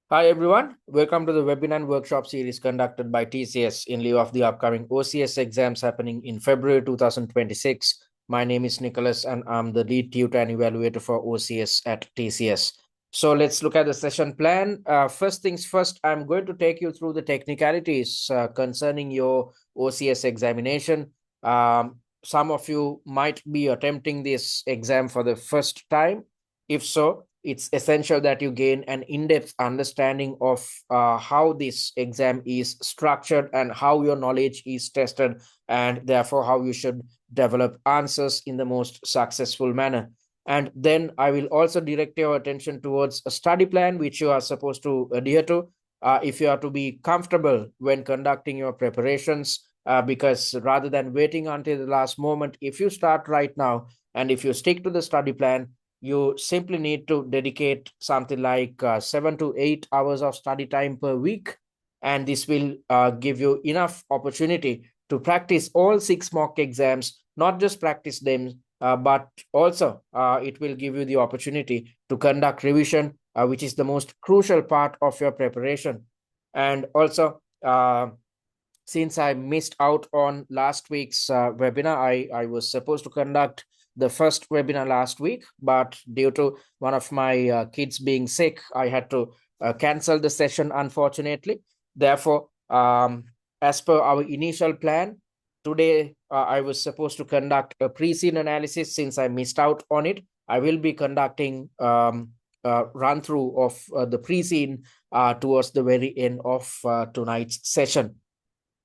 Hi everyone, welcome to the webinar and workshop series conducted by TCS in lieu of the upcoming OCS exams happening in February 2026. My name is Nicholas and I'm the lead tutor and evaluator for OCS at TCS. So let's look at the session plan. First things first, I'm going to take you through the technicalities concerning your OCS examination. Some of you might be attempting this exam for the first time. If so, it's essential that you gain an in-depth understanding of how this exam is structured and how your knowledge is tested, and therefore how you should develop answers in the most successful manner. And then I will also direct your attention towards a study plan which you are supposed to adhere to if you are to be comfortable when conducting your preparations, because rather than waiting until the last moment, if you start right now and if you stick to the study plan, you simply need to dedicate something like 7 to 8 hours of study time per week. And this will give you enough opportunity to practice all 6 mock exams, not just practice them, but also it will give you the opportunity to conduct revision, which is the most crucial part of your preparation. And also, since I missed out on last week's webinar, I was supposed to conduct the first webinar last week, but due to one of my kids being sick, I had to cancel the session, unfortunately. Therefore, as per our initial plan, today I was supposed to conduct a pre-scene analysis. Since I missed out on it, I will be conducting run through of the pre-scene towards the very end of tonight's session.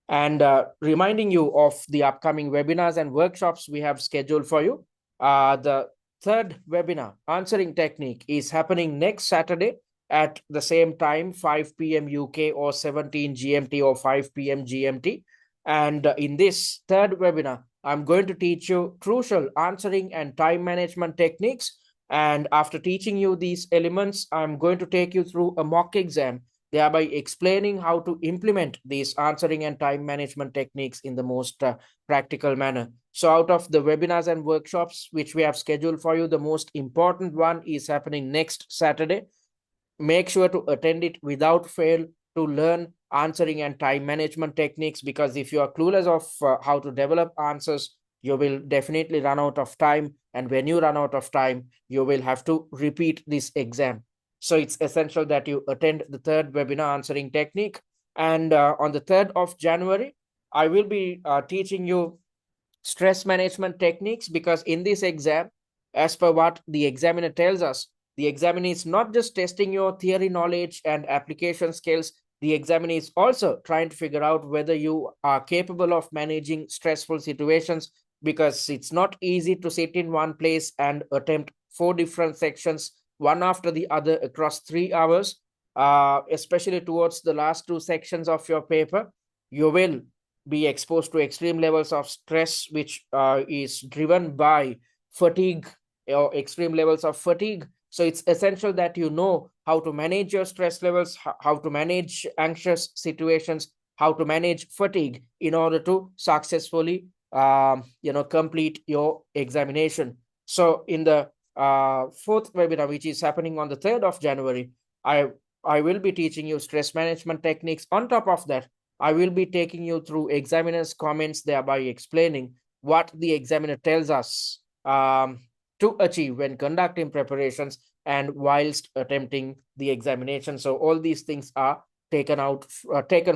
And reminding you of the upcoming webinars and workshops we have scheduled for you. The third webinar, Answering Technique, is happening next Saturday at the same time, 5 p.m. UK or 17 GMT or 5 p.m. GMT. And in this third webinar, I'm going to teach you crucial answering and time management techniques. And after teaching you these elements, I'm going to take you through a mock exam, thereby explaining how to implement these answering and time management techniques in the most practical manner. So out of the webinars and workshops which we have scheduled for you, the most important one is happening next Saturday. Make sure to attend it without fail to learn answering and time management techniques, because if you are clueless of how to develop answers, you will definitely run out of time. And when you run out of time, you will have to repeat this exam. So it's essential that you attend the third webinar, Answering Technique. And on the 3rd of January, I will be teaching you stress management techniques, because in this exam, as per what the examiner tells us, the examiner is not just testing your theory knowledge and application skills. The examiner is also trying to figure out whether you are capable of managing stressful situations, because it's not easy to sit in one place and attempt 4 different sections, one after the other, across 3 hours, especially towards the last 2 sections of your paper. You will be exposed to extreme levels of stress, which is driven by fatigue or extreme levels of fatigue. So it's essential that you know how to manage your stress levels, how to manage anxious situations, how to manage fatigue in order to successfully complete your examination. So in the 4th webinar, which is happening on the 3rd of January, I will be teaching you stress management techniques. On top of that, I will be taking you through examiner's comments, thereby explaining what the examiner tells us to achieve when conducting preparations and whilst attempting the examination. So all these things are taken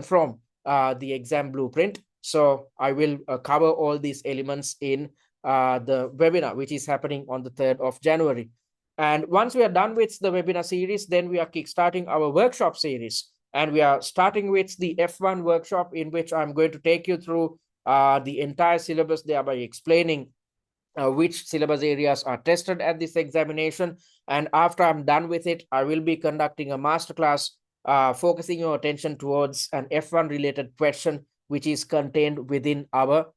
from the exam blueprint. So I will cover all these elements in the webinar, which is happening on the 3rd of January. And once we are done with the webinar series, then we are kickstarting our workshop series. And we are starting with the F1 workshop, in which I'm going to take you through the entire syllabus, thereby explaining which syllabus areas are tested at this examination. And after I'm done with it, I will be conducting a masterclass focusing your attention towards an F1 related question, which is contained within our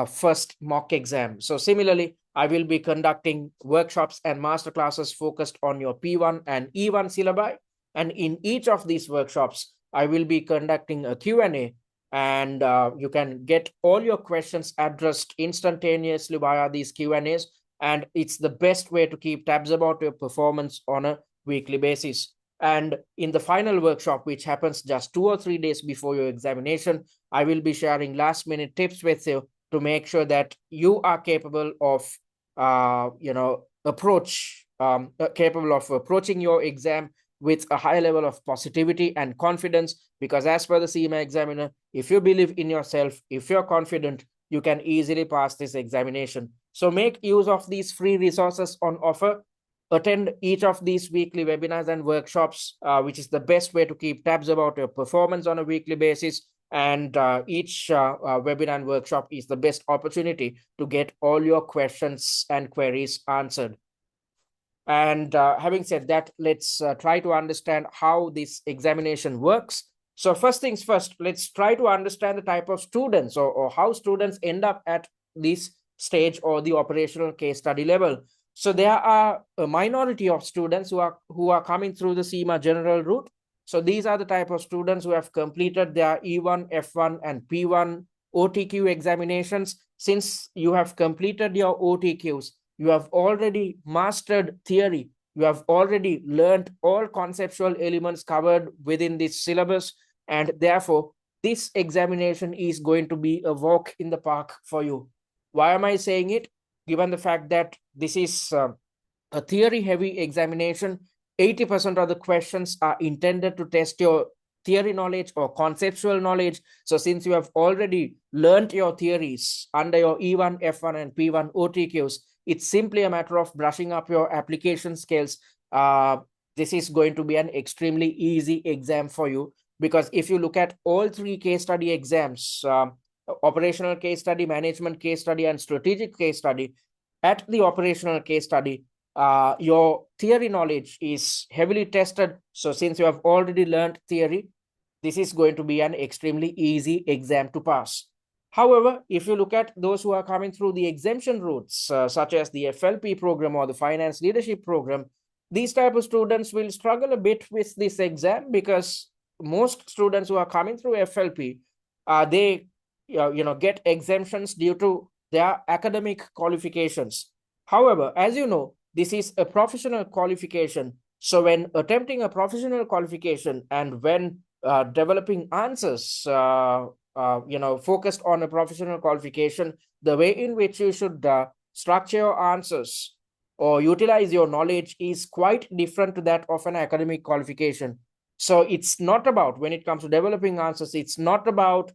first mock exam. So similarly, I will be conducting workshops and masterclasses focused on your P1 and E1 syllabi. And in each of these workshops, I will be conducting a Q&A, and you can get all your questions addressed instantaneously via these Q&As. And it's the best way to keep tabs about your performance on a weekly basis. And in the final workshop, which happens just 2 or 3 days before your examination, I will be sharing last minute tips with you to make sure that you are capable of, capable of approaching your exam with a high level of positivity and confidence. Because as per the CIMA examiner, if you believe in yourself, if you're confident, you can easily pass this examination. So make use of these free resources on offer. Attend each of these weekly webinars and workshops, which is the best way to keep tabs about your performance on a weekly basis. And each webinar and workshop is the best opportunity to get all your questions and queries answered. And having said that, let's try to understand how this examination works. So first things first, let's try to understand the type of students or how students end up at this stage or the operational case study level. So there are a minority of students who are coming through the CIMA general route. So these are the type of students who have completed their E1, F1, and P1 OTQ examinations. Since you have completed your OTQs, you have already mastered theory. You have already learned all conceptual elements covered within this syllabus. And therefore, this examination is going to be a walk in the park for you. Why am I saying it? Given the fact that this is a theory-heavy examination, 80% of the questions are intended to test your theory knowledge or conceptual knowledge. So since you have already learned your theories under your E1, F1, and P1 OTQs, it's simply a matter of brushing up your application skills. This is going to be an extremely easy exam for you, because if you look at all 3 case study exams, operational case study, management case study, and strategic case study, at the operational case study, your theory knowledge is heavily tested. So since you have already learned theory, this is going to be an extremely easy exam to pass. However, if you look at those who are coming through the exemption routes, such as the FLP program or the finance leadership program, these type of students will struggle a bit with this exam, because most students who are coming through FLP, they get exemptions due to their academic qualifications. However, as you know, this is a professional qualification. So when attempting a professional qualification and when developing answers, focused on a professional qualification, the way in which you should structure your answers or utilize your knowledge is quite different to that of an academic qualification. So it's not about, when it comes to developing answers, it's not about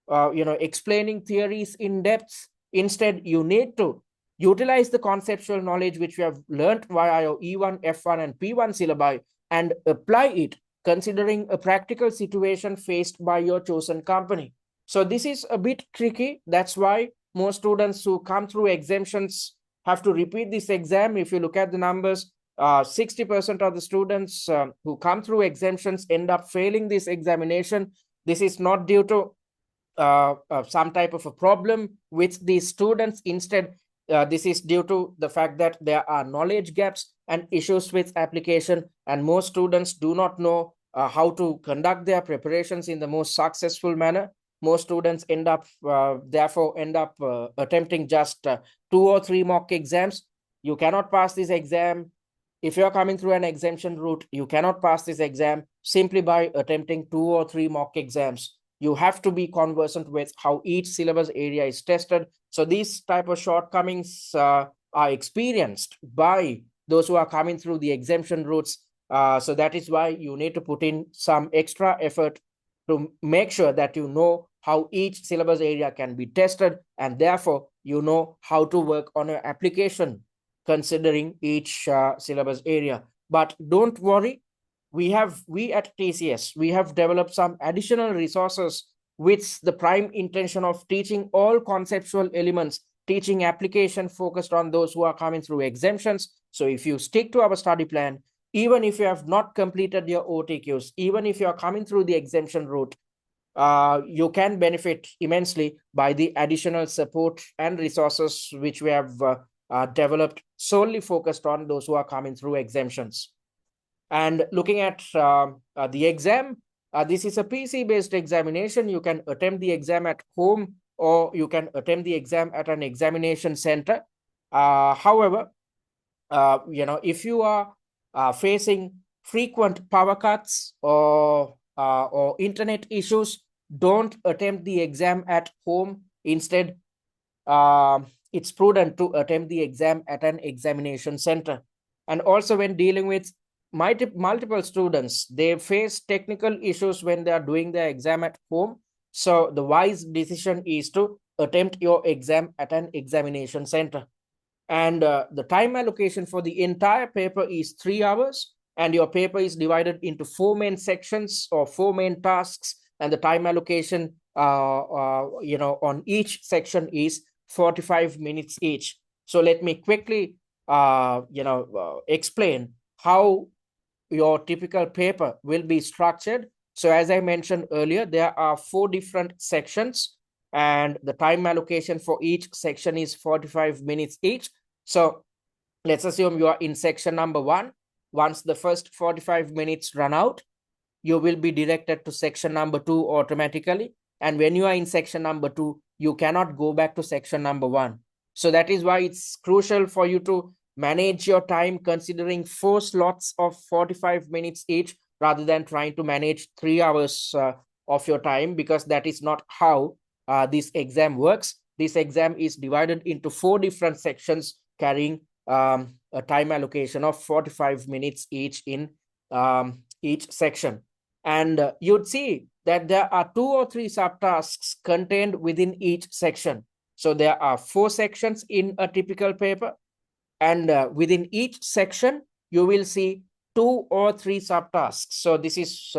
explaining theories in depth. Instead, you need to utilize the conceptual knowledge which you have learned via your E1, F1, and P1 syllabi and apply it, considering a practical situation faced by your chosen company. So this is a bit tricky. That's why most students who come through exemptions have to repeat this exam. If you look at the numbers, 60% of the students who come through exemptions end up failing this examination. This is not due to some type of a problem with these students. Instead, this is due to the fact that there are knowledge gaps and issues with application, and most students do not know how to conduct their preparations in the most successful manner. Most students therefore end up attempting just 2 or 3 mock exams. You cannot pass this exam. If you're coming through an exemption route, you cannot pass this exam simply by attempting 2 or 3 mock exams. You have to be conversant with how each syllabus area is tested. So these type of shortcomings are experienced by those who are coming through the exemption routes. So that is why you need to put in some extra effort to make sure that you know how each syllabus area can be tested, and therefore you know how to work on your application considering each syllabus area. But don't worry, we at TCS, we have developed some additional resources with the prime intention of teaching all conceptual elements, teaching application focused on those who are coming through exemptions. So if you stick to our study plan, even if you have not completed your OTQs, even if you are coming through the exemption route, you can benefit immensely by the additional support and resources which we have developed solely focused on those who are coming through exemptions. And looking at the exam, this is a PC-based examination. You can attempt the exam at home, or you can attempt the exam at an examination center. However, if you are facing frequent power cuts or internet issues, don't attempt the exam at home. Instead, it's prudent to attempt the exam at an examination center. And also, when dealing with multiple students, they face technical issues when they are doing their exam at home. So the wise decision is to attempt your exam at an examination center. And the time allocation for the entire paper is 3 hours, and your paper is divided into 4 main sections or 4 main tasks, and the time allocation on each section is 45 minutes each. So let me quickly explain how your typical paper will be structured. So as I mentioned earlier, there are 4 different sections, and the time allocation for each section is 45 minutes each. So let's assume you are in section number 1. Once the first 45 minutes run out, you will be directed to section number 2 automatically. And when you are in section number 2, you cannot go back to section number 1. So that is why it's crucial for you to manage your time considering 4 slots of 45 minutes each, rather than trying to manage 3 hours of your time, because that is not how this exam works. This exam is divided into 4 different sections carrying a time allocation of 45 minutes each in each section. And you'd see that there are 2 or 3 subtasks contained within each section. So there are 4 sections in a typical paper, and within each section, you will see 2 or 3 subtasks. So this is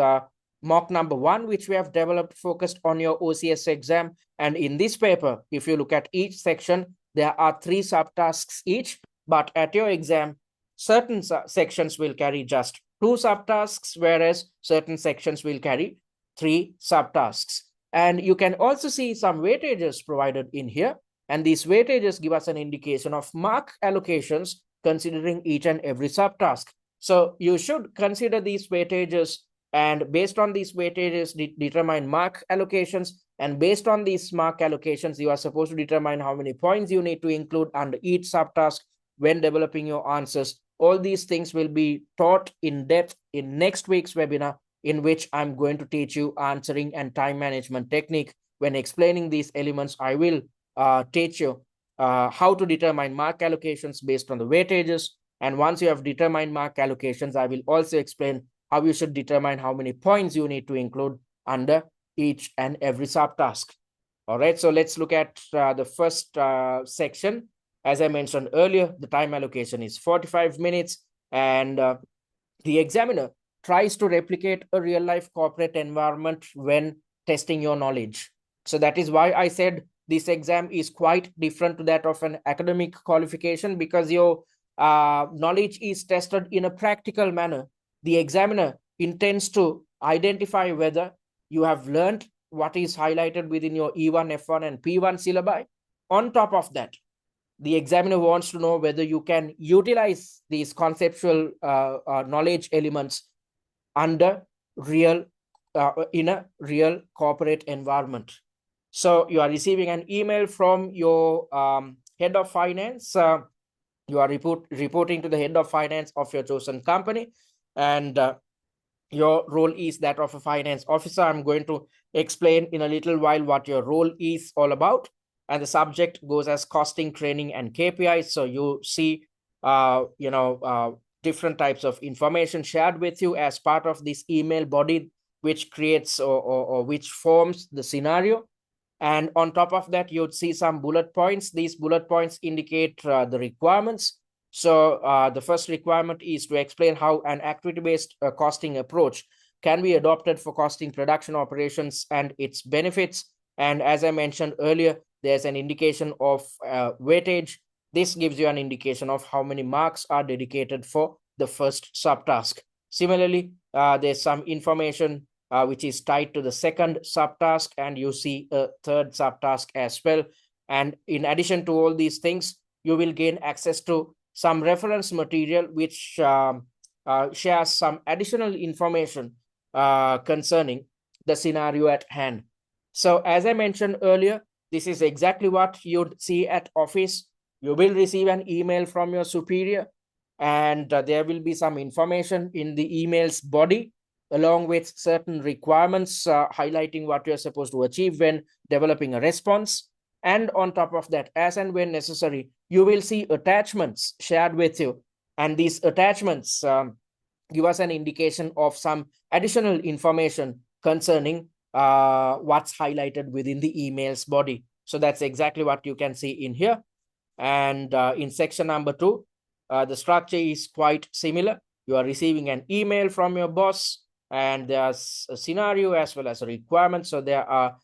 mock number 1, which we have developed focused on your OCS exam. And in this paper, if you look at each section, there are 3 subtasks each, but at your exam, certain sections will carry just 2 subtasks, whereas certain sections will carry 3 subtasks. And you can also see some weightages provided in here. And these weightages give us an indication of mark allocations considering each and every subtask. So you should consider these weightages, and based on these weightages, determine mark allocations. And based on these mark allocations, you are supposed to determine how many points you need to include under each subtask when developing your answers. All these things will be taught in depth in next week's webinar, in which I'm going to teach you answering and time management technique. When explaining these elements, I will teach you how to determine mark allocations based on the weightages. And once you have determined mark allocations, I will also explain how you should determine how many points you need to include under each and every subtask. All right, so let's look at the first section. As I mentioned earlier, the time allocation is 45 minutes, and the examiner tries to replicate a real-life corporate environment when testing your knowledge. So that is why I said this exam is quite different to that of an academic qualification, because your knowledge is tested in a practical manner. The examiner intends to identify whether you have learned what is highlighted within your E1, F1, and P1 syllabi. On top of that, the examiner wants to know whether you can utilize these conceptual knowledge elements under in a real corporate environment. So you are receiving an email from your head of finance. You are reporting to the head of finance of your chosen company, and your role is that of a finance officer. I'm going to explain in a little while what your role is all about. And the subject goes as costing, training, and KPIs. So you see, different types of information shared with you as part of this email body, which creates or which forms the scenario. And on top of that, you'd see some bullet points. These bullet points indicate the requirements. So the first requirement is to explain how an activity-based costing approach can be adopted for costing production operations and its benefits. And as I mentioned earlier, there's an indication of weightage. This gives you an indication of how many marks are dedicated for the first subtask. Similarly, there's some information which is tied to the second subtask, and you see a third subtask as well. And in addition to all these things, you will gain access to some reference material which shares some additional information concerning the scenario at hand. So as I mentioned earlier, this is exactly what you'd see at office. You will receive an email from your superior and there will be some information in the email's body along with certain requirements highlighting what you're supposed to achieve when developing a response. And on top of that, as and when necessary, you will see attachments shared with you, and these attachments give us an indication of some additional information concerning what's highlighted within the email's body. So that's exactly what you can see in here. And in section number 2, the structure is quite similar. You are receiving an email from your boss, and there's a scenario as well as a requirement. So there are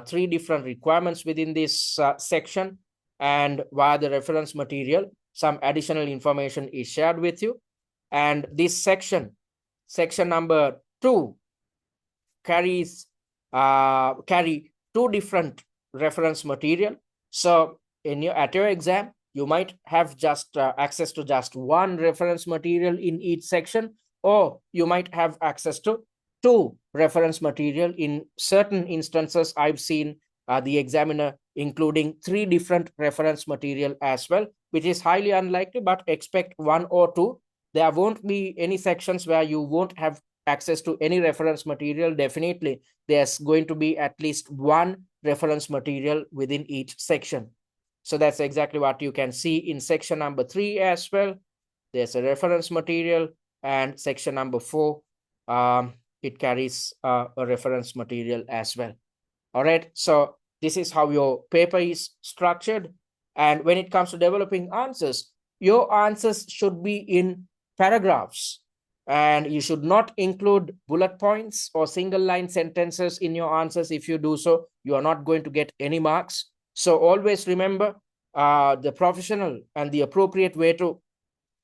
3 different requirements within this section, and via the reference material, some additional information is shared with you. And this section number 2, carry 2 different reference material. So at your exam, you might have just access to just 1 reference material in each section, or you might have access to 2 reference material. In certain instances, I've seen the examiner including 3 different reference material as well, which is highly unlikely, but expect 1 or 2. There won't be any sections where you won't have access to any reference material. Definitely, there's going to be at least 1 reference material within each section. So that's exactly what you can see in section number 3 as well. There's a reference material, and section number 4, it carries a reference material as well. All right, so this is how your paper is structured. And when it comes to developing answers, your answers should be in paragraphs, and you should not include bullet points or single line sentences in your answers. If you do so, you are not going to get any marks. So always remember, the professional and the appropriate way to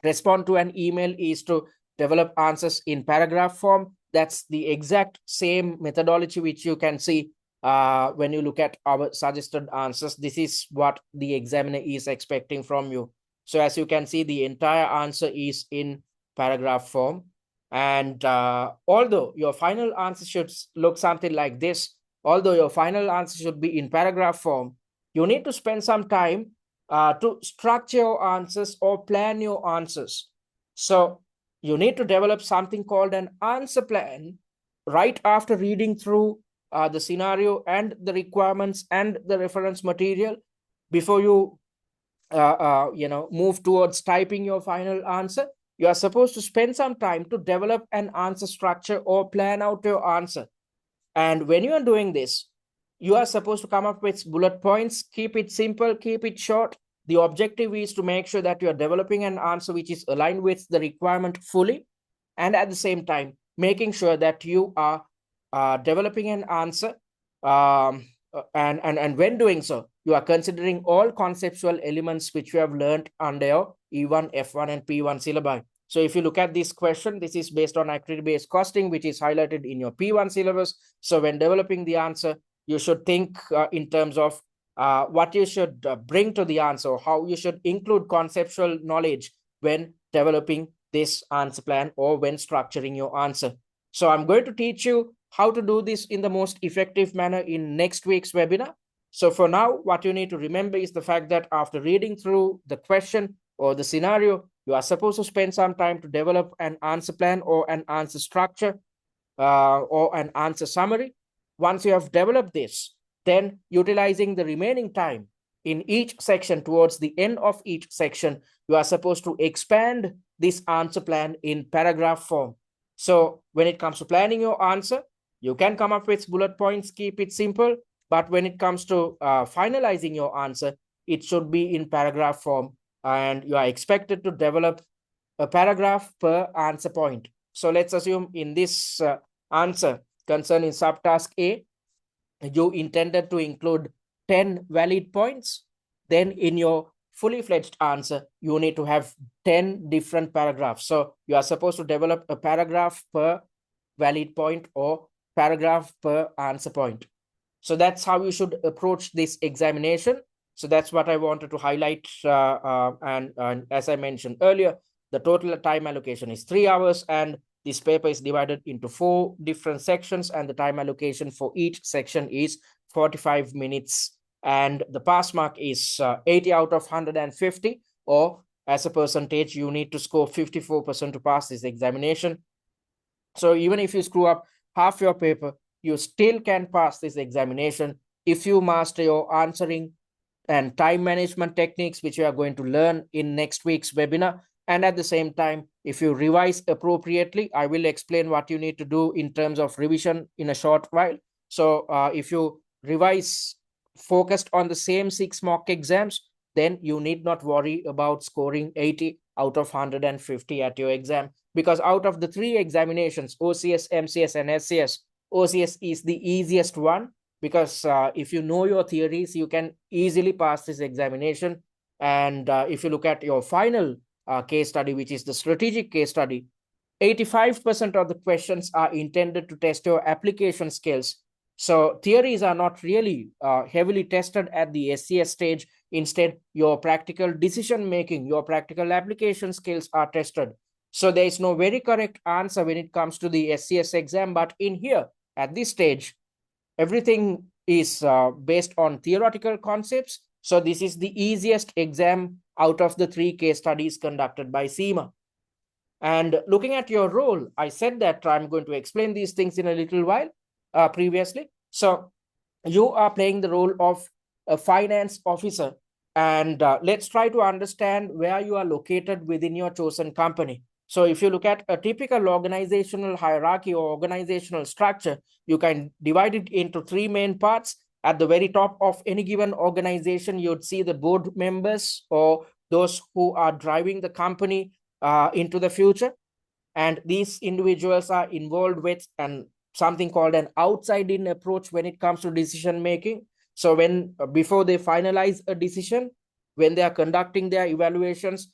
respond to an email is to develop answers in paragraph form. That's the exact same methodology which you can see when you look at our suggested answers. This is what the examiner is expecting from you. So as you can see, the entire answer is in paragraph form. And although your final answer should look something like this, although your final answer should be in paragraph form, you need to spend some time to structure your answers or plan your answers. So you need to develop something called an answer plan right after reading through the scenario and the requirements and the reference material before you move towards typing your final answer. You are supposed to spend some time to develop an answer structure or plan out your answer. And when you are doing this, you are supposed to come up with bullet points. Keep it simple, keep it short. The objective is to make sure that you are developing an answer which is aligned with the requirement fully, and at the same time making sure that you are developing an answer, and when doing so, you are considering all conceptual elements which you have learned under your E1, F1, and P1 syllabi. So if you look at this question, this is based on activity-based costing, which is highlighted in your P1 syllabus. So when developing the answer, you should think in terms of what you should bring to the answer, how you should include conceptual knowledge when developing this answer plan or when structuring your answer. So I'm going to teach you how to do this in the most effective manner in next week's webinar. So for now, what you need to remember is the fact that after reading through the question or the scenario, you are supposed to spend some time to develop an answer plan or an answer structure or an answer summary. Once you have developed this, then utilizing the remaining time in each section towards the end of each section, you are supposed to expand this answer plan in paragraph form. So when it comes to planning your answer, you can come up with bullet points, keep it simple. But when it comes to finalizing your answer, it should be in paragraph form, and you are expected to develop a paragraph per answer point. So let's assume in this answer concerning subtask A, you intended to include 10 valid points. Then in your fully fledged answer, you need to have 10 different paragraphs. So you are supposed to develop a paragraph per valid point or paragraph per answer point. So that's how you should approach this examination. So that's what I wanted to highlight. And as I mentioned earlier, the total time allocation is 3 hours, and this paper is divided into 4 different sections, and the time allocation for each section is 45 minutes. And the pass mark is 80 out of 150 or as a percentage, you need to score 54% to pass this examination. So even if you screw up half your paper, you still can pass this examination if you master your answering and time management techniques, which you are going to learn in next week's webinar. And at the same time, if you revise appropriately, I will explain what you need to do in terms of revision in a short while. So if you revise focused on the same 6 mock exams, then you need not worry about scoring 80 out of 150 at your exam, because out of the 3 examinations, OCS, MCS, and SCS, OCS is the easiest one, because if you know your theories, you can easily pass this examination. And if you look at your final case study, which is the strategic case study, 85% of the questions are intended to test your application skills. So theories are not really heavily tested at the SCS stage. Instead, your practical decision making, your practical application skills are tested. So there is no very correct answer when it comes to the SCS exam. But in here, at this stage, everything is based on theoretical concepts. So this is the easiest exam out of the 3 case studies conducted by CIMA. And looking at your role, I said that I'm going to explain these things in a little while previously. So you are playing the role of a finance officer. And let's try to understand where you are located within your chosen company. So if you look at a typical organizational hierarchy or organizational structure, you can divide it into 3 main parts. At the very top of any given organization, you'd see the board members, or those who are driving the company into the future. And these individuals are involved with something called an outside-in approach when it comes to decision making. So when before they finalize a decision, when they are conducting their evaluations,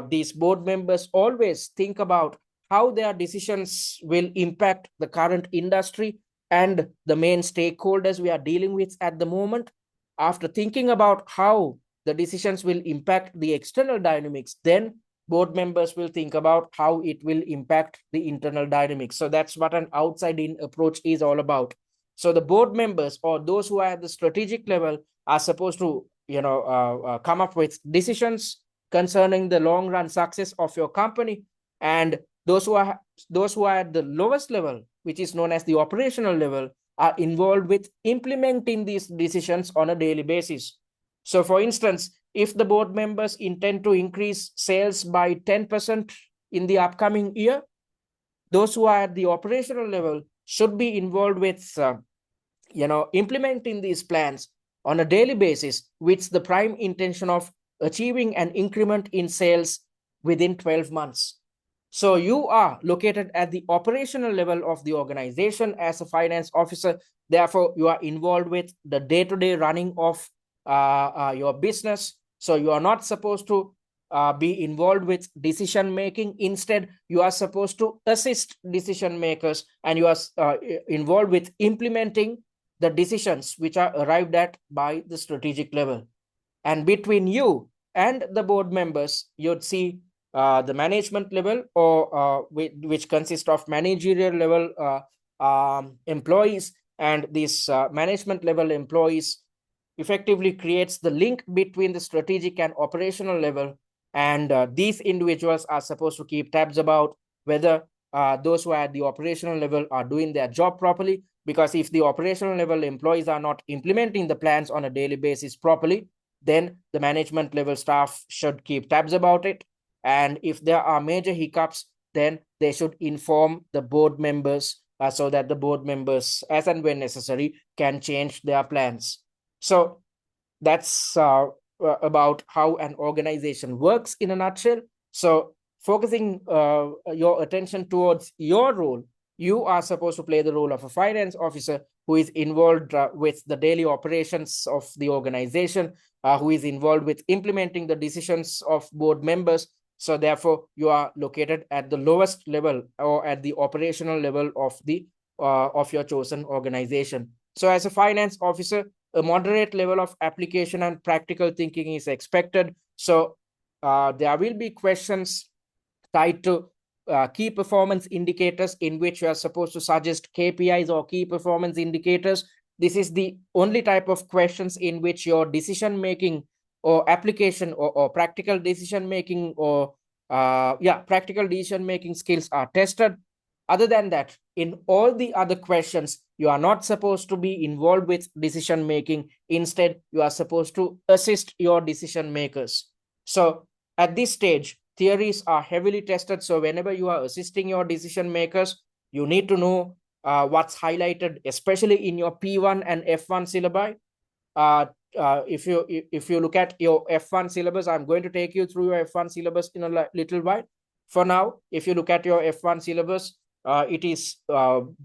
these board members always think about how their decisions will impact the current industry and the main stakeholders we are dealing with at the moment. After thinking about how the decisions will impact the external dynamics, then board members will think about how it will impact the internal dynamics. So that's what an outside-in approach is all about. So the board members, or those who are at the strategic level, are supposed to come up with decisions concerning the long-run success of your company. And those who are at the lowest level, which is known as the operational level, are involved with implementing these decisions on a daily basis. So for instance, if the board members intend to increase sales by 10% in the upcoming year, those who are at the operational level should be involved with implementing these plans on a daily basis, with the prime intention of achieving an increment in sales within 12 months. So you are located at the operational level of the organization as a finance officer. Therefore, you are involved with the day-to-day running of your business. So you are not supposed to be involved with decision making. Instead, you are supposed to assist decision makers, and you are involved with implementing the decisions which are arrived at by the strategic level. And between you and the board members, you'd see the management level, or which consists of managerial level employees. And these management level employees effectively creates the link between the strategic and operational level. And these individuals are supposed to keep tabs about whether those who are at the operational level are doing their job properly. Because if the operational level employees are not implementing the plans on a daily basis properly, then the management level staff should keep tabs about it. And if there are major hiccups, then they should inform the board members so that the board members, as and when necessary, can change their plans. So that's about how an organization works in a nutshell. So focusing your attention towards your role, you are supposed to play the role of a finance officer who is involved with the daily operations of the organization, who is involved with implementing the decisions of board members. So therefore, you are located at the lowest level, or at the operational level of your chosen organization. So as a finance officer, a moderate level of application and practical thinking is expected. So there will be questions tied to key performance indicators, in which you are supposed to suggest KPIs or key performance indicators. This is the only type of questions in which your decision making or application or practical decision making or practical decision making skills are tested. Other than that, in all the other questions, you are not supposed to be involved with decision making. Instead, you are supposed to assist your decision makers. So at this stage, theories are heavily tested. So whenever you are assisting your decision makers, you need to know what's highlighted, especially in your P1 and F1 syllabi. If you look at your F1 syllabus, I'm going to take you through your F1 syllabus in a little while. For now, if you look at your F1 syllabus, it is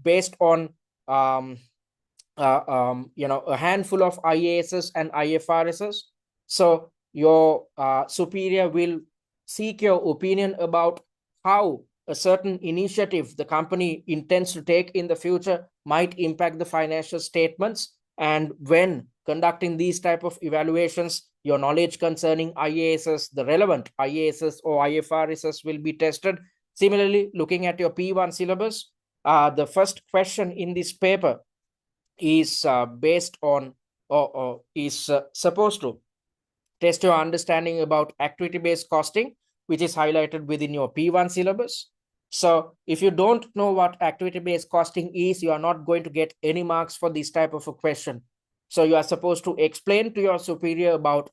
based on a handful of IASs and IFRSs. So your superior will seek your opinion about how a certain initiative the company intends to take in the future might impact the financial statements. And when conducting these type of evaluations, your knowledge concerning IASs, the relevant IASs or IFRSs will be tested. Similarly, looking at your P1 syllabus, the first question in this paper is based on or is supposed to test your understanding about activity-based costing, which is highlighted within your P1 syllabus. So if you don't know what activity-based costing is, you are not going to get any marks for this type of a question. So you are supposed to explain to your superior about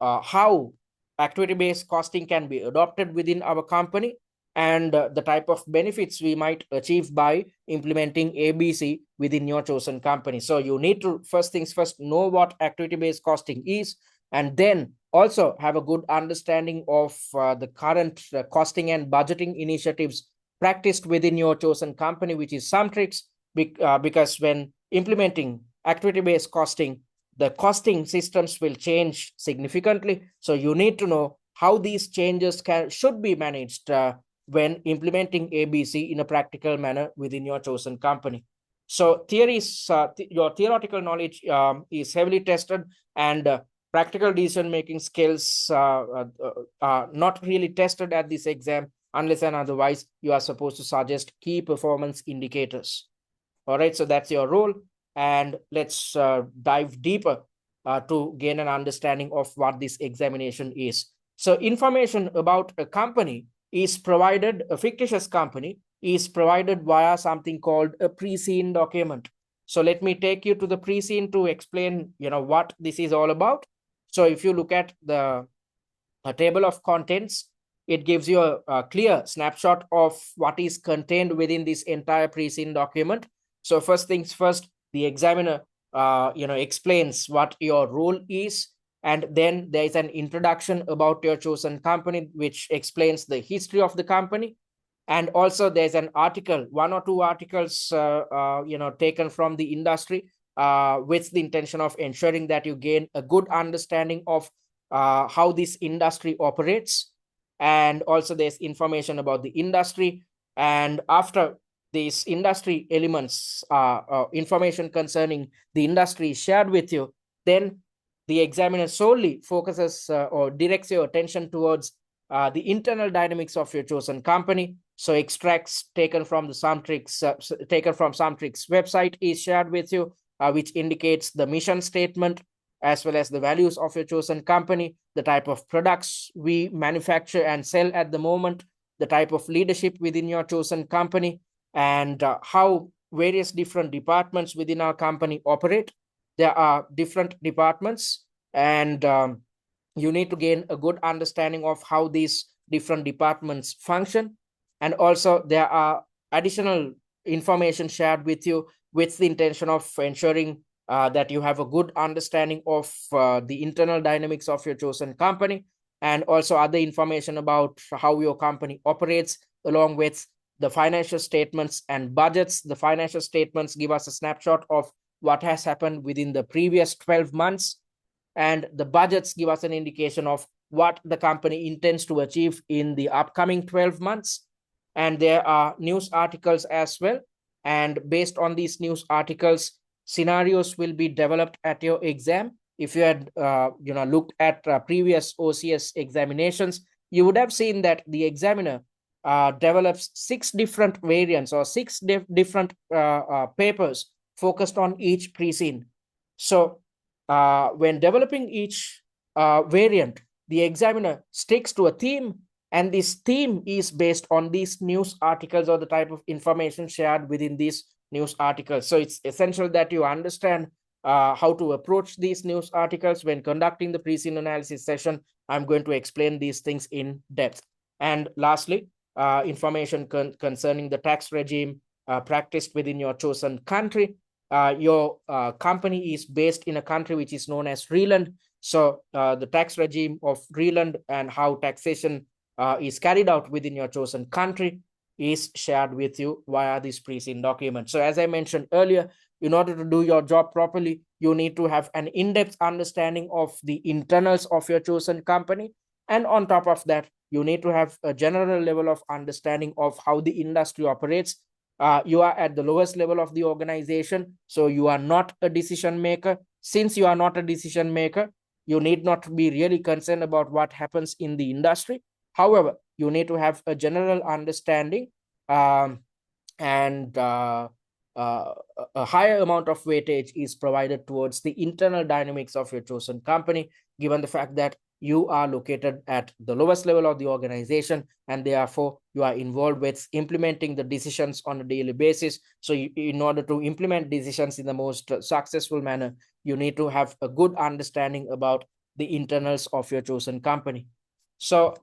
how activity-based costing can be adopted within our company, and the type of benefits we might achieve by implementing ABC within your chosen company. So you need to, first things first, know what activity-based costing is, and then also have a good understanding of the current costing and budgeting initiatives practiced within your chosen company, which is SumTrix, because when implementing activity-based costing, the costing systems will change significantly. So you need to know how these changes should be managed when implementing ABC in a practical manner within your chosen company. So theories, your theoretical knowledge is heavily tested, and practical decision-making skills are not really tested at this exam, unless and otherwise you are supposed to suggest key performance indicators. All right, so that's your role. And let's dive deeper to gain an understanding of what this examination is. So information about a company is provided, a fictitious company is provided via something called a pre-scene document. So let me take you to the pre-scene to explain, what this is all about. So if you look at the table of contents, it gives you a clear snapshot of what is contained within this entire pre-scene document. So first things first, the examiner explains what your role is, and then there is an introduction about your chosen company, which explains the history of the company. And also there's an article, one or two articles taken from the industry with the intention of ensuring that you gain a good understanding of how this industry operates. And also there's information about the industry, and after these industry elements, information concerning the industry is shared with you, then the examiner solely focuses or directs your attention towards the internal dynamics of your chosen company. So extracts taken from the SumTrix website is shared with you, which indicates the mission statement as well as the values of your chosen company, the type of products we manufacture and sell at the moment, the type of leadership within your chosen company, and how various different departments within our company operate. There are different departments, and you need to gain a good understanding of how these different departments function. And also there are additional information shared with you with the intention of ensuring that you have a good understanding of the internal dynamics of your chosen company, and also other information about how your company operates, along with the financial statements and budgets. The financial statements give us a snapshot of what has happened within the previous 12 months, and the budgets give us an indication of what the company intends to achieve in the upcoming 12 months. And there are news articles as well, and based on these news articles, scenarios will be developed at your exam. If you had looked at previous OCS examinations, you would have seen that the examiner develops 6 different variants or 6 different papers focused on each pre-scene. So when developing each variant, the examiner sticks to a theme, and this theme is based on these news articles or the type of information shared within these news articles. So it's essential that you understand how to approach these news articles when conducting the pre-scene analysis session. I'm going to explain these things in depth. And lastly, information concerning the tax regime practiced within your chosen country. Your company is based in a country which is known as Reland. So the tax regime of Reland and how taxation is carried out within your chosen country is shared with you via this pre-scene document. So as I mentioned earlier, in order to do your job properly, you need to have an in-depth understanding of the internals of your chosen company. And on top of that, you need to have a general level of understanding of how the industry operates. You are at the lowest level of the organization, so you are not a decision maker. Since you are not a decision maker, you need not be really concerned about what happens in the industry. However, you need to have a general understanding and a higher amount of weightage is provided towards the internal dynamics of your chosen company, given the fact that you are located at the lowest level of the organization, and therefore you are involved with implementing the decisions on a daily basis. So in order to implement decisions in the most successful manner, you need to have a good understanding about the internals of your chosen company. So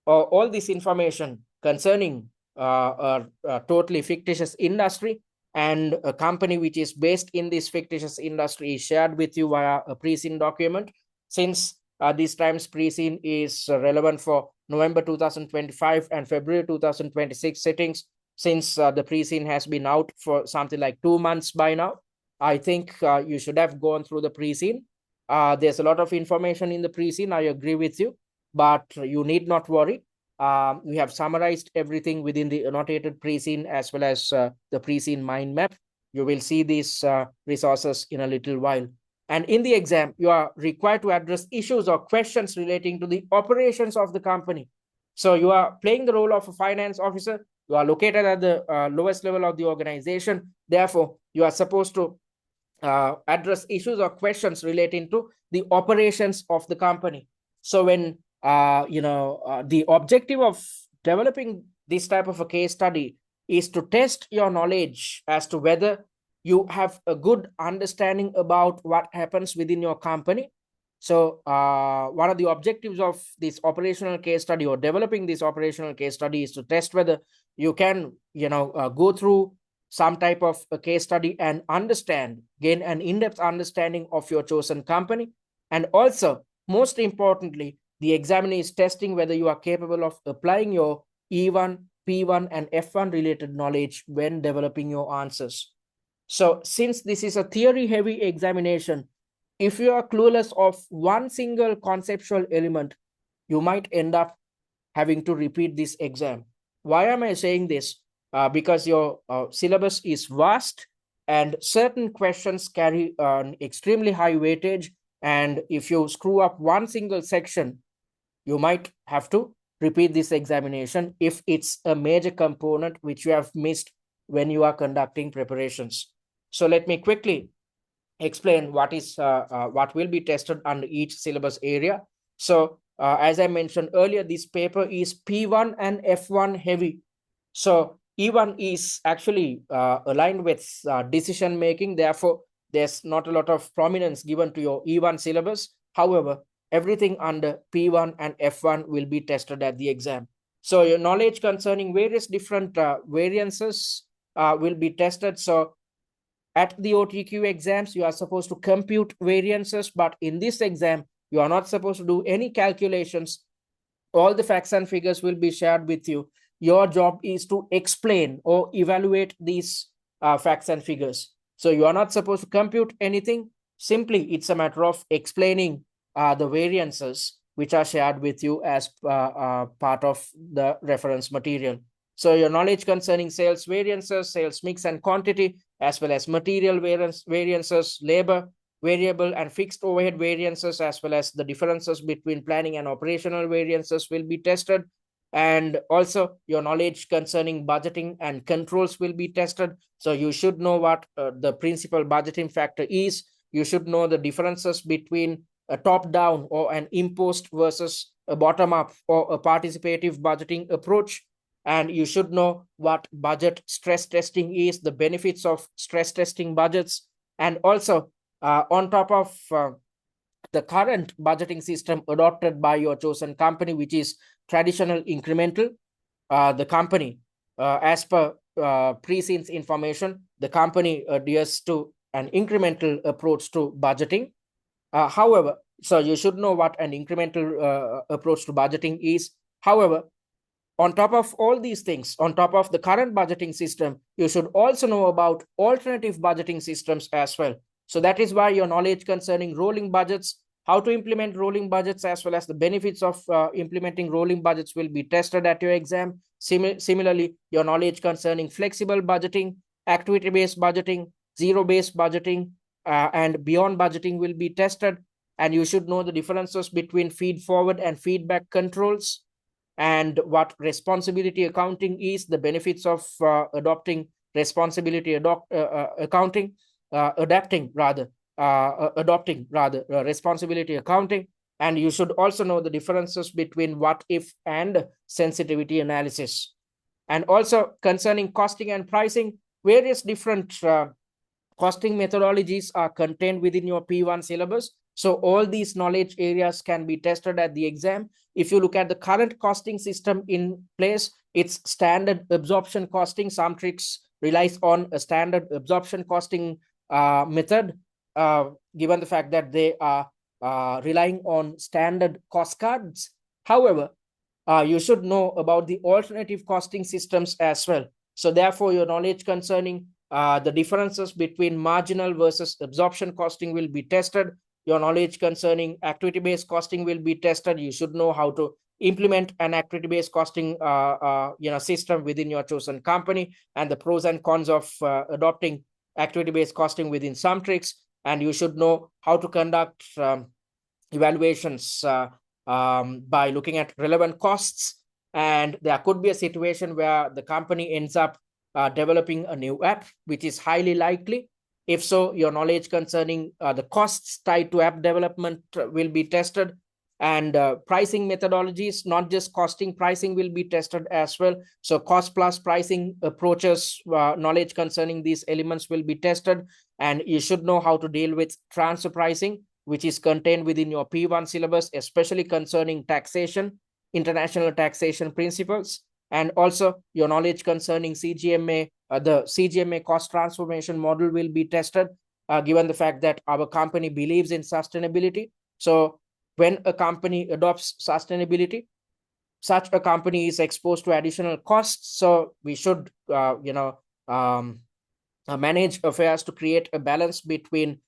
all this information concerning a totally fictitious industry and a company which is based in this fictitious industry is shared with you via a pre-scene document. Since this time's pre-scene is relevant for November 2025 and February 2026 sittings, since the pre-scene has been out for something like 2 months by now, I think you should have gone through the pre-scene. There's a lot of information in the pre-scene, I agree with you, but you need not worry. We have summarized everything within the annotated pre-scene as well as the pre-scene mind map. You will see these resources in a little while. And in the exam, you are required to address issues or questions relating to the operations of the company. So you are playing the role of a finance officer. You are located at the lowest level of the organization. Therefore, you are supposed to address issues or questions relating to the operations of the company. So when the objective of developing this type of a case study is to test your knowledge as to whether you have a good understanding about what happens within your company. So one of the objectives of this operational case study or developing this operational case study is to test whether you can go through some type of a case study and gain an in-depth understanding of your chosen company. And also, most importantly, the examiner is testing whether you are capable of applying your E1, P1, and F1 related knowledge when developing your answers. So since this is a theory-heavy examination, if you are clueless of one single conceptual element, you might end up having to repeat this exam. Why am I saying this? Because your syllabus is vast and certain questions carry an extremely high weightage. And if you screw up one single section, you might have to repeat this examination if it's a major component which you have missed when you are conducting preparations. So let me quickly explain what will be tested under each syllabus area. So as I mentioned earlier, this paper is P1 and F1 heavy. So E1 is actually aligned with decision making. Therefore, there's not a lot of prominence given to your E1 syllabus. However, everything under P1 and F1 will be tested at the exam. So your knowledge concerning various different variances will be tested. So at the OTQ exams, you are supposed to compute variances, but in this exam, you are not supposed to do any calculations. All the facts and figures will be shared with you. Your job is to explain or evaluate these facts and figures. So you are not supposed to compute anything. Simply, it's a matter of explaining the variances which are shared with you as part of the reference material. So your knowledge concerning sales variances, sales mix and quantity, as well as material variances, labor, variable and fixed overhead variances, as well as the differences between planning and operational variances will be tested. And also your knowledge concerning budgeting and controls will be tested. So you should know what the principal budgeting factor is, you should know the differences between a top-down or an imposed versus a bottom-up or a participative budgeting approach. And you should know what budget stress testing is, the benefits of stress testing budgets, and also on top of the current budgeting system adopted by your chosen company, which is traditional incremental, the company, as per pre-scenes information, the company adheres to an incremental approach to budgeting. However, so you should know what an incremental approach to budgeting is. However, on top of all these things, on top of the current budgeting system, you should also know about alternative budgeting systems as well. So that is why your knowledge concerning rolling budgets, how to implement rolling budgets, as well as the benefits of implementing rolling budgets will be tested at your exam. Similarly, your knowledge concerning flexible budgeting, activity-based budgeting, zero-based budgeting, and beyond budgeting will be tested. And you should know the differences between feed-forward and feedback controls, and what responsibility accounting is, the benefits of adopting responsibility accounting, adopting responsibility accounting. And you should also know the differences between what if and sensitivity analysis. And also concerning costing and pricing, various different costing methodologies are contained within your P1 syllabus. So all these knowledge areas can be tested at the exam. If you look at the current costing system in place, it's standard absorption costing. SumTrix relies on a standard absorption costing method, given the fact that they are relying on standard cost cards. However, you should know about the alternative costing systems as well. So therefore, your knowledge concerning the differences between marginal versus absorption costing will be tested. Your knowledge concerning activity-based costing will be tested. You should know how to implement an activity-based costing system within your chosen company, and the pros and cons of adopting activity-based costing within SumTrix. And you should know how to conduct evaluations by looking at relevant costs. And there could be a situation where the company ends up developing a new app, which is highly likely. If so, your knowledge concerning the costs tied to app development will be tested, and pricing methodologies, not just costing, pricing will be tested as well. So cost plus pricing approaches, knowledge concerning these elements will be tested. And you should know how to deal with transfer pricing, which is contained within your P1 syllabus, especially concerning taxation, international taxation principles. And also your knowledge concerning CGMA, the CGMA cost transformation model will be tested, given the fact that our company believes in sustainability. So when a company adopts sustainability, such a company is exposed to additional costs. So we should, manage affairs to create a balance between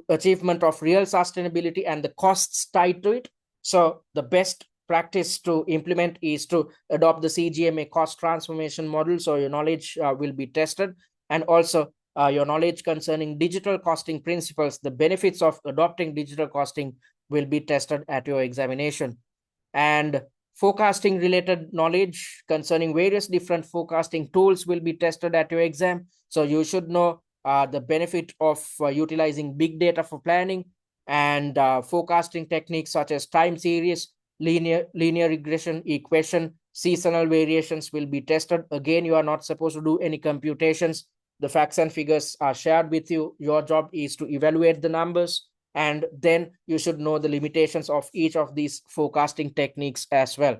achievement of real sustainability and the costs tied to it. So the best practice to implement is to adopt the CGMA cost transformation model. So your knowledge will be tested, and also your knowledge concerning digital costing principles, the benefits of adopting digital costing will be tested at your examination. And forecasting related knowledge concerning various different forecasting tools will be tested at your exam. So you should know the benefit of utilizing big data for planning, and forecasting techniques such as time series, linear regression, equation, seasonal variations will be tested. Again, you are not supposed to do any computations. The facts and figures are shared with you. Your job is to evaluate the numbers, and then you should know the limitations of each of these forecasting techniques as well.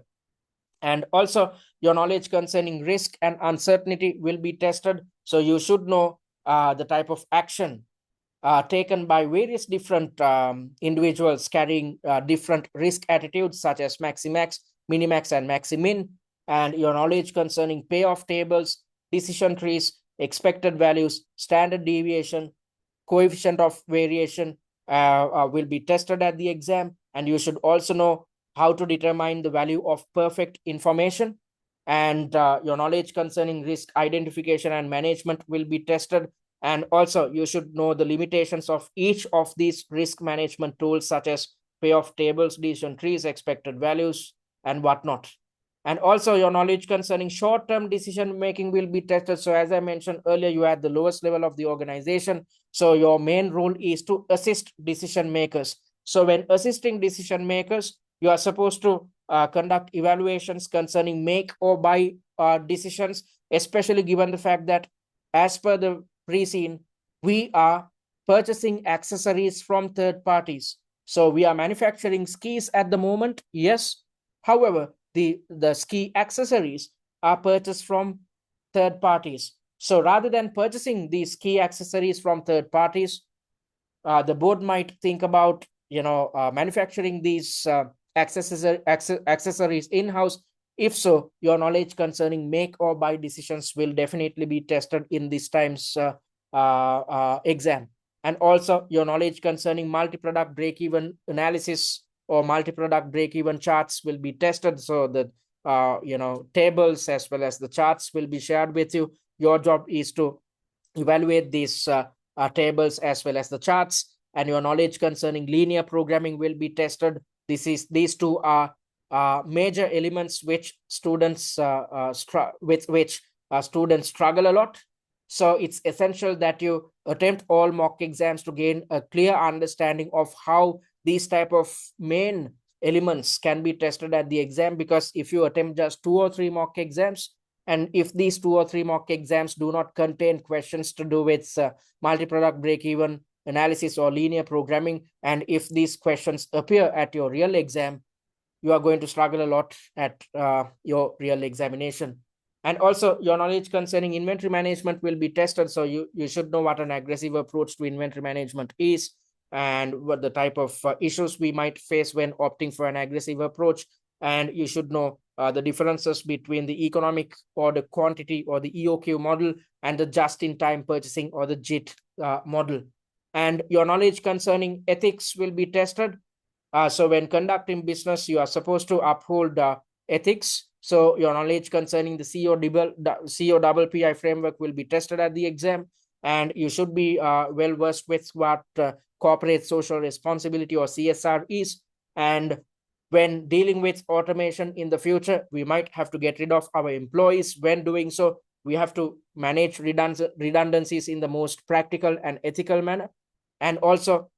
And also your knowledge concerning risk and uncertainty will be tested. So you should know the type of action taken by various different individuals carrying different risk attitudes, such as Maximax, Minimax, and Maximin. And your knowledge concerning payoff tables, decision trees, expected values, standard deviation, coefficient of variation will be tested at the exam. And you should also know how to determine the value of perfect information. And your knowledge concerning risk identification and management will be tested. And also you should know the limitations of each of these risk management tools, such as payoff tables, decision trees, expected values, and whatnot. And also your knowledge concerning short-term decision making will be tested. So as I mentioned earlier, you are at the lowest level of the organization. So your main role is to assist decision makers. So when assisting decision makers, you are supposed to conduct evaluations concerning make or buy decisions, especially given the fact that as per the pre-scene, we are purchasing accessories from third parties. So we are manufacturing skis at the moment, yes. However, the ski accessories are purchased from third parties. So rather than purchasing these ski accessories from third parties, the board might think about manufacturing these accessories in-house. If so, your knowledge concerning make or buy decisions will definitely be tested in this time's exam. And also your knowledge concerning multi-product break-even analysis or multi-product break-even charts will be tested. So the tables as well as the charts will be shared with you. Your job is to evaluate these tables as well as the charts, and your knowledge concerning linear programming will be tested. These two are major elements which students students struggle a lot. So it's essential that you attempt all mock exams to gain a clear understanding of how these type of main elements can be tested at the exam, because if you attempt just 2 or 3 mock exams, and if these 2 or 3 mock exams do not contain questions to do with multi-product break-even analysis or linear programming, and if these questions appear at your real exam, you are going to struggle a lot at your real examination. And also your knowledge concerning inventory management will be tested. So you should know what an aggressive approach to inventory management is, and what the type of issues we might face when opting for an aggressive approach. And you should know the differences between the economic or the quantity or the EOQ model and the just-in-time purchasing or the JIT model. And your knowledge concerning ethics will be tested. So when conducting business, you are supposed to uphold ethics. So your knowledge concerning the COPPI framework will be tested at the exam, and you should be well versed with what corporate social responsibility or CSR is. And when dealing with automation in the future, we might have to get rid of our employees. When doing so, we have to manage redundancies in the most practical and ethical manner. And also,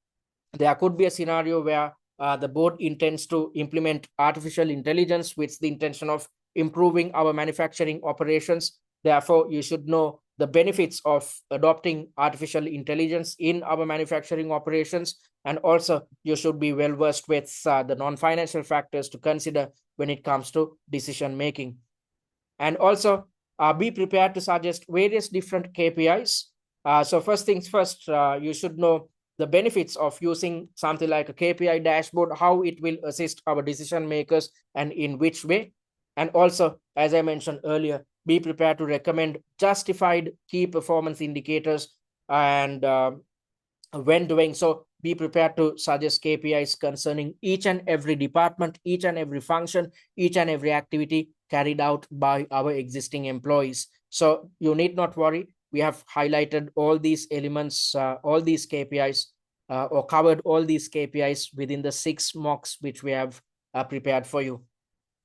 there could be a scenario where the board intends to implement artificial intelligence with the intention of improving our manufacturing operations. Therefore, you should know the benefits of adopting artificial intelligence in our manufacturing operations. And also, you should be well versed with the non-financial factors to consider when it comes to decision making. And also, be prepared to suggest various different KPIs. So first things first, you should know the benefits of using something like a KPI dashboard, how it will assist our decision makers and in which way. And also, as I mentioned earlier, be prepared to recommend justified key performance indicators. And when doing so, be prepared to suggest KPIs concerning each and every department, each and every function, each and every activity carried out by our existing employees. So you need not worry. We have highlighted all these elements, all these KPIs, or covered all these KPIs within the 6 mocks which we have prepared for you.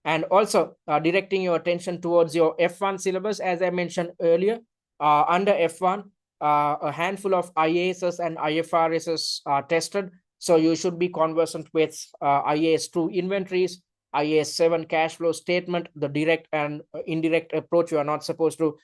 And also directing your attention towards your F1 syllabus. As I mentioned earlier, under F1, a handful of IASs and IFRSs are tested. So you should be conversant with IAS 2 inventories, IAS 7 cash flow statement, the direct and indirect approach. You are not supposed to,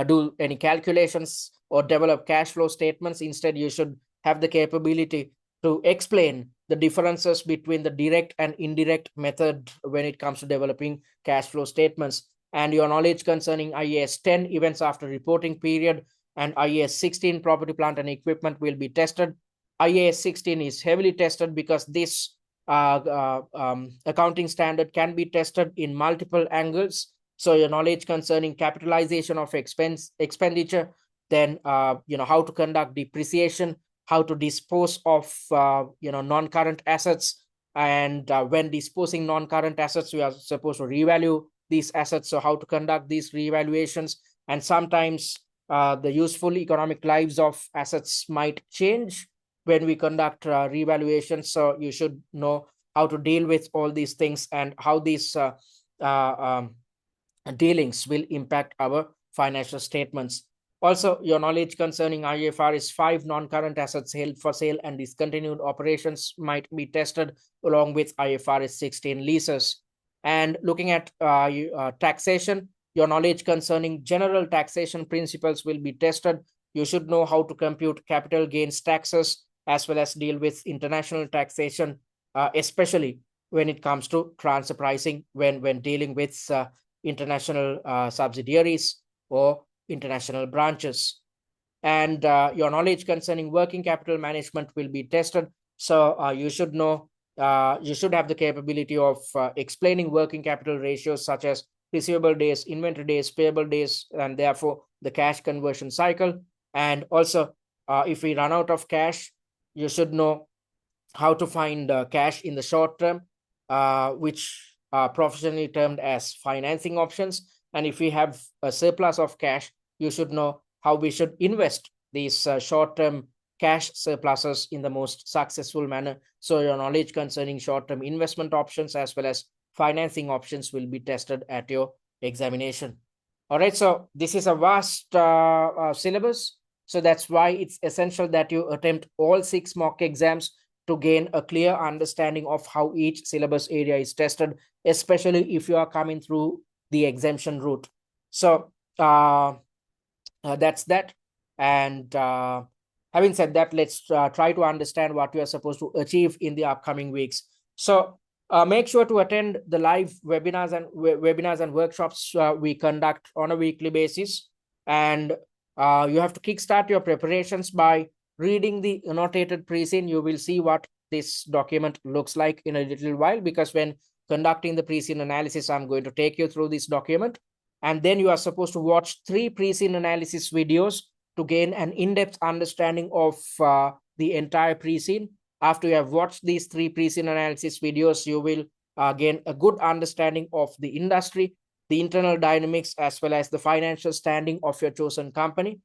do any calculations or develop cash flow statements. Instead, you should have the capability to explain the differences between the direct and indirect method when it comes to developing cash flow statements. And your knowledge concerning IAS 10 events after reporting period and IAS 16 property, plant and equipment will be tested. IAS 16 is heavily tested because this accounting standard can be tested in multiple angles. So your knowledge concerning capitalization of expenditure, then how to conduct depreciation, how to dispose of non-current assets, and when disposing non-current assets, we are supposed to revalue these assets. So how to conduct these revaluations, and sometimes the useful economic lives of assets might change when we conduct revaluations. So you should know how to deal with all these things and how these dealings will impact our financial statements. Also, your knowledge concerning IFRS 5 non-current assets held for sale and discontinued operations might be tested along with IFRS 16 leases. And looking at taxation, your knowledge concerning general taxation principles will be tested. You should know how to compute capital gains taxes as well as deal with international taxation, especially when it comes to transfer pricing when dealing with international subsidiaries or international branches. And your knowledge concerning working capital management will be tested. So you should know, you should have the capability of explaining working capital ratios such as receivable days, inventory days, payable days, and therefore the cash conversion cycle. And also, if we run out of cash, you should know how to find cash in the short term, which are professionally termed as financing options. And if we have a surplus of cash, you should know how we should invest these short-term cash surpluses in the most successful manner. So your knowledge concerning short-term investment options as well as financing options will be tested at your examination. All right, so this is a vast syllabus. So that's why it's essential that you attempt all 6 mock exams to gain a clear understanding of how each syllabus area is tested, especially if you are coming through the exemption route. So that's that. And having said that, let's try to understand what you are supposed to achieve in the upcoming weeks. So make sure to attend the live webinars and workshops we conduct on a weekly basis. And you have to kickstart your preparations by reading the annotated pre-scene. You will see what this document looks like in a little while, because when conducting the pre-scene analysis, I'm going to take you through this document. And then you are supposed to watch 3 pre-scene analysis videos to gain an in-depth understanding of the entire pre-scene. After you have watched these 3 pre-scene analysis videos, you will gain a good understanding of the industry, the internal dynamics, as well as the financial standing of your chosen company.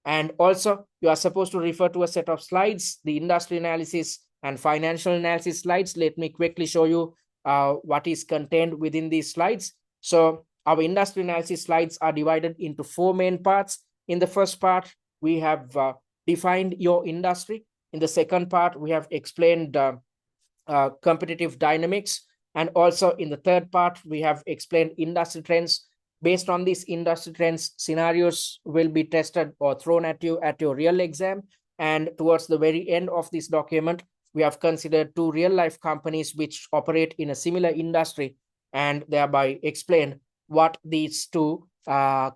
And also, you are supposed to refer to a set of slides, the industry analysis and financial analysis slides. Let me quickly show you what is contained within these slides. So our industry analysis slides are divided into 4 main parts. In the first part, we have defined your industry. In the second part, we have explained competitive dynamics. And also in the third part, we have explained industry trends. Based on these industry trends, scenarios will be tested or thrown at you at your real exam. And towards the very end of this document, we have considered 2 real-life companies which operate in a similar industry and thereby explain what these 2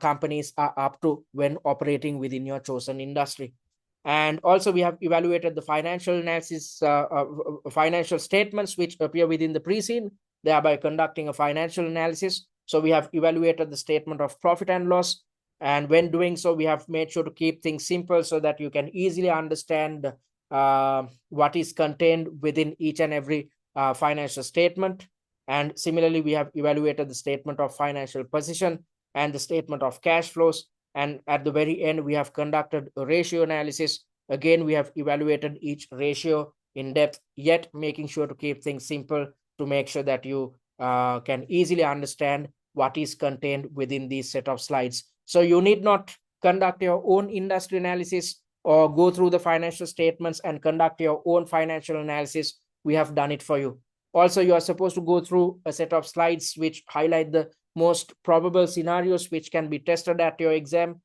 companies are up to when operating within your chosen industry. And also, we have evaluated the financial analysis, financial statements which appear within the pre-scene, thereby conducting a financial analysis. So we have evaluated the statement of profit and loss. And when doing so, we have made sure to keep things simple so that you can easily understand what is contained within each and every financial statement. And similarly, we have evaluated the statement of financial position and the statement of cash flows. And at the very end, we have conducted a ratio analysis. Again, we have evaluated each ratio in depth, yet making sure to keep things simple to make sure that you can easily understand what is contained within these set of slides. So you need not conduct your own industry analysis or go through the financial statements and conduct your own financial analysis. We have done it for you. Also, you are supposed to go through a set of slides which highlight the most probable scenarios which can be tested at your exam,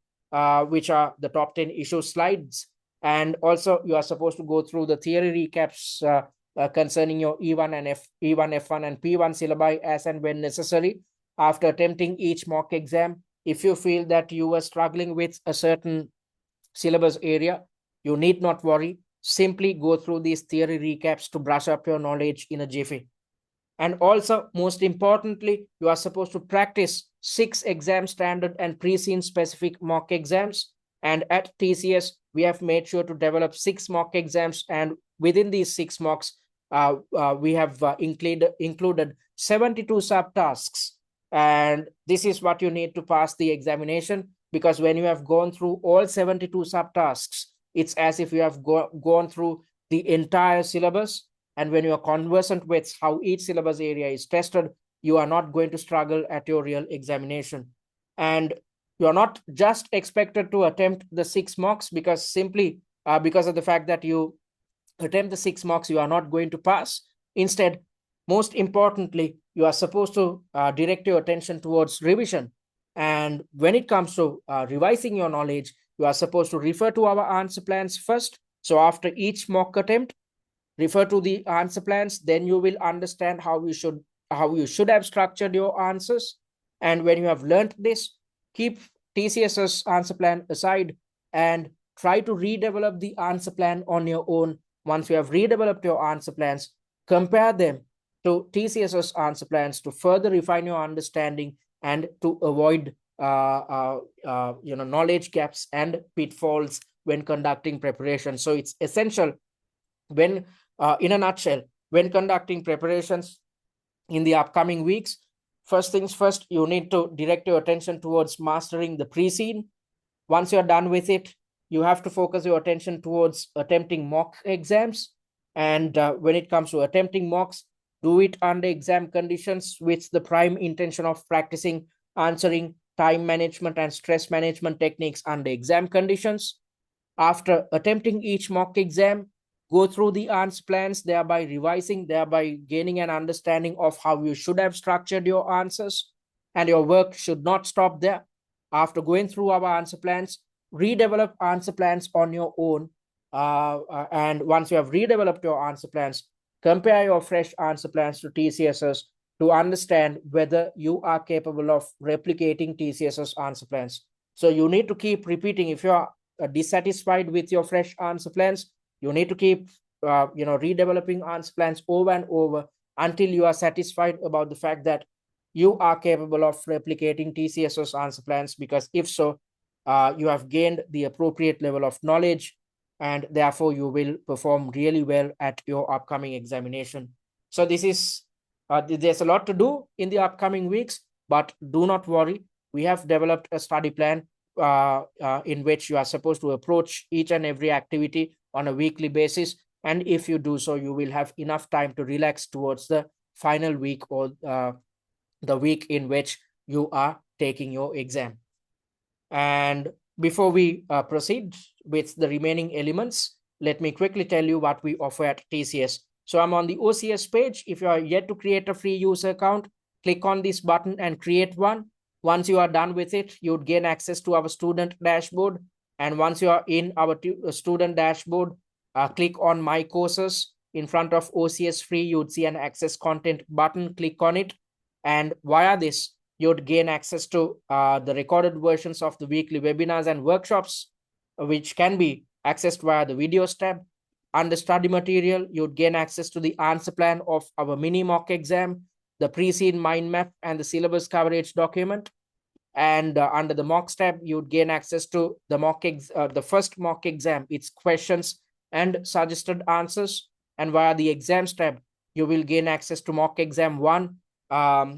which are the top 10 issue slides. And also, you are supposed to go through the theory recaps concerning your E1 and E1, F1 and P1 syllabi as and when necessary. After attempting each mock exam, if you feel that you were struggling with a certain syllabus area, you need not worry. Simply go through these theory recaps to brush up your knowledge in a jiffy. And also, most importantly, you are supposed to practice 6 exam standard and pre-scene specific mock exams. And at TCS, we have made sure to develop 6 mock exams. And within these 6 mocks, we have included 72 subtasks. And this is what you need to pass the examination, because when you have gone through all 72 subtasks, it's as if you have gone through the entire syllabus. and when you are conversant with how each syllabus area is tested, you are not going to struggle at your real examination. And you are not just expected to attempt the 6 mocks because simply because of the fact that you attempt the 6 mocks, you are not going to pass. Instead, most importantly, you are supposed to direct your attention towards revision. And when it comes to revising your knowledge, you are supposed to refer to our answer plans first. So after each mock attempt, refer to the answer plans, then you will understand how you should have structured your answers. And when you have learned this, keep TCS's answer plan aside and try to redevelop the answer plan on your own. Once you have redeveloped your answer plans, compare them to TCS's answer plans to further refine your understanding and to avoid knowledge gaps and pitfalls when conducting preparation. So it's essential when in a nutshell, when conducting preparations in the upcoming weeks, first things first, you need to direct your attention towards mastering the pre-scene. Once you're done with it, you have to focus your attention towards attempting mock exams. And when it comes to attempting mocks, do it under exam conditions with the prime intention of practicing answering time management and stress management techniques under exam conditions. After attempting each mock exam, go through the answer plans, thereby revising, thereby gaining an understanding of how you should have structured your answers. And your work should not stop there. After going through our answer plans, redevelop answer plans on your own. And once you have redeveloped your answer plans, compare your fresh answer plans to TCS's to understand whether you are capable of replicating TCS's answer plans. So you need to keep repeating. If you are dissatisfied with your fresh answer plans, you need to keep redeveloping answer plans over and over until you are satisfied about the fact that you are capable of replicating TCS's answer plans, because if so, you have gained the appropriate level of knowledge and therefore you will perform really well at your upcoming examination. So this is there's a lot to do in the upcoming weeks, but do not worry. We have developed a study plan in which you are supposed to approach each and every activity on a weekly basis. And if you do so, you will have enough time to relax towards the final week or the week in which you are taking your exam. And before we proceed with the remaining elements, let me quickly tell you what we offer at TCS. So I'm on the OCS page. If you are yet to create a free user account, click on this button and create one. Once you are done with it, you would gain access to our student dashboard. And once you are in our student dashboard, click on My Courses. In front of OCS Free, you would see an Access Content button. Click on it. And via this, you would gain access to the recorded versions of the weekly webinars and workshops, which can be accessed via the Videos tab. Under Study Material, you would gain access to the answer plan of our mini mock exam, the pre-scene mind map, and the syllabus coverage document. And under the mocks tab, you would gain access to the first mock exam, its questions and suggested answers. And via the exams tab, you will gain access to mock exam 1,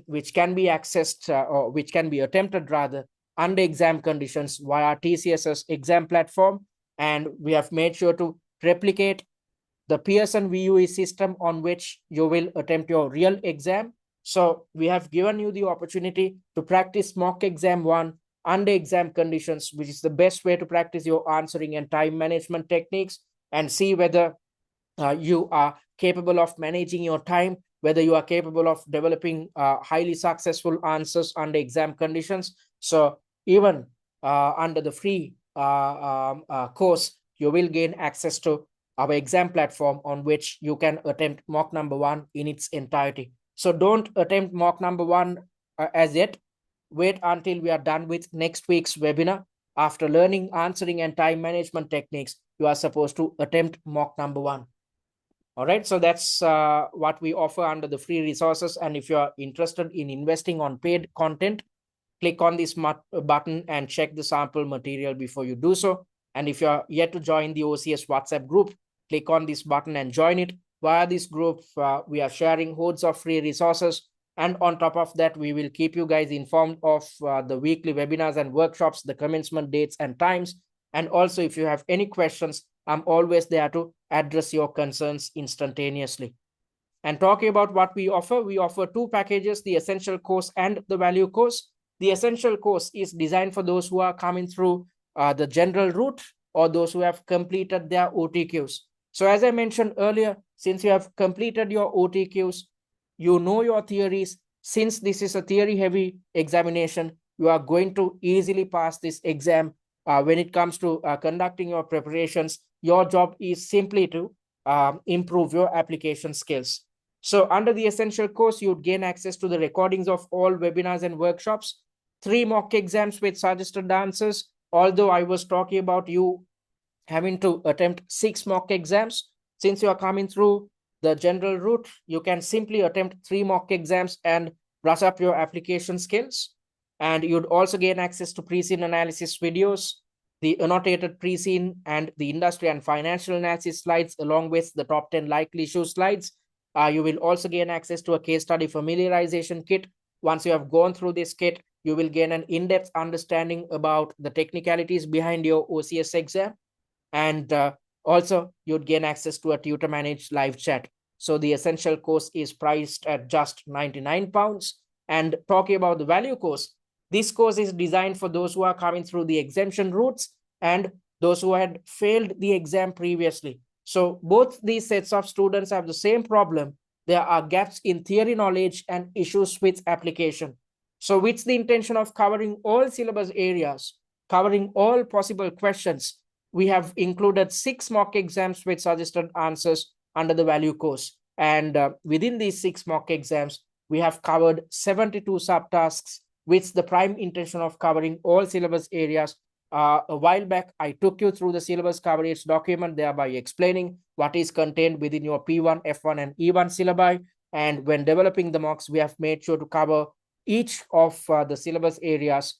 which can be accessed or which can be attempted rather under exam conditions via TCS's exam platform. And we have made sure to replicate the Pearson VUE system on which you will attempt your real exam. So we have given you the opportunity to practice mock exam 1 under exam conditions, which is the best way to practice your answering and time management techniques and see whether you are capable of managing your time, whether you are capable of developing highly successful answers under exam conditions. So even under the free course, you will gain access to our exam platform on which you can attempt mock number 1 in its entirety. So don't attempt mock number 1 as yet. Wait until we are done with next week's webinar. After learning answering and time management techniques, you are supposed to attempt mock number 1. All right, so that's what we offer under the free resources. And if you are interested in investing on paid content, click on this button and check the sample material before you do so. And if you are yet to join the OCS WhatsApp group, click on this button and join it. Via this group, we are sharing hordes of free resources. And on top of that, we will keep you guys informed of the weekly webinars and workshops, the commencement dates and times. And also, if you have any questions, I'm always there to address your concerns instantaneously. And talking about what we offer two packages, the essential course and the value course. The essential course is designed for those who are coming through the general route or those who have completed their OTQs. So as I mentioned earlier, since you have completed your OTQs, you know your theories. Since this is a theory heavy examination, you are going to easily pass this exam. When it comes to conducting your preparations, your job is simply to improve your application skills. So under the essential course, you'd gain access to the recordings of all webinars and workshops, 3 mock exams with suggested answers. Although I was talking about you having to attempt 6 mock exams, since you are coming through the general route, you can simply attempt 3 mock exams and brush up your application skills. And you'd also gain access to pre-scene analysis videos, the annotated pre-scene and the industry and financial analysis slides, along with the top 10 likely issue slides. You will also gain access to a case study familiarization kit. Once you have gone through this kit, you will gain an in-depth understanding about the technicalities behind your OCS exam. And also, you'd gain access to a tutor-managed live chat. So the essential course is priced at just £99. And talking about the value course, this course is designed for those who are coming through the exemption routes and those who had failed the exam previously. So both these sets of students have the same problem. There are gaps in theory knowledge and issues with application. So with the intention of covering all syllabus areas, covering all possible questions, we have included 6 mock exams with suggested answers under the value course. And within these 6 mock exams, we have covered 72 subtasks with the prime intention of covering all syllabus areas. A while back, I took you through the syllabus coverage document, thereby explaining what is contained within your P1, F1, and E1 syllabi. And when developing the mocks, we have made sure to cover each of the syllabus areas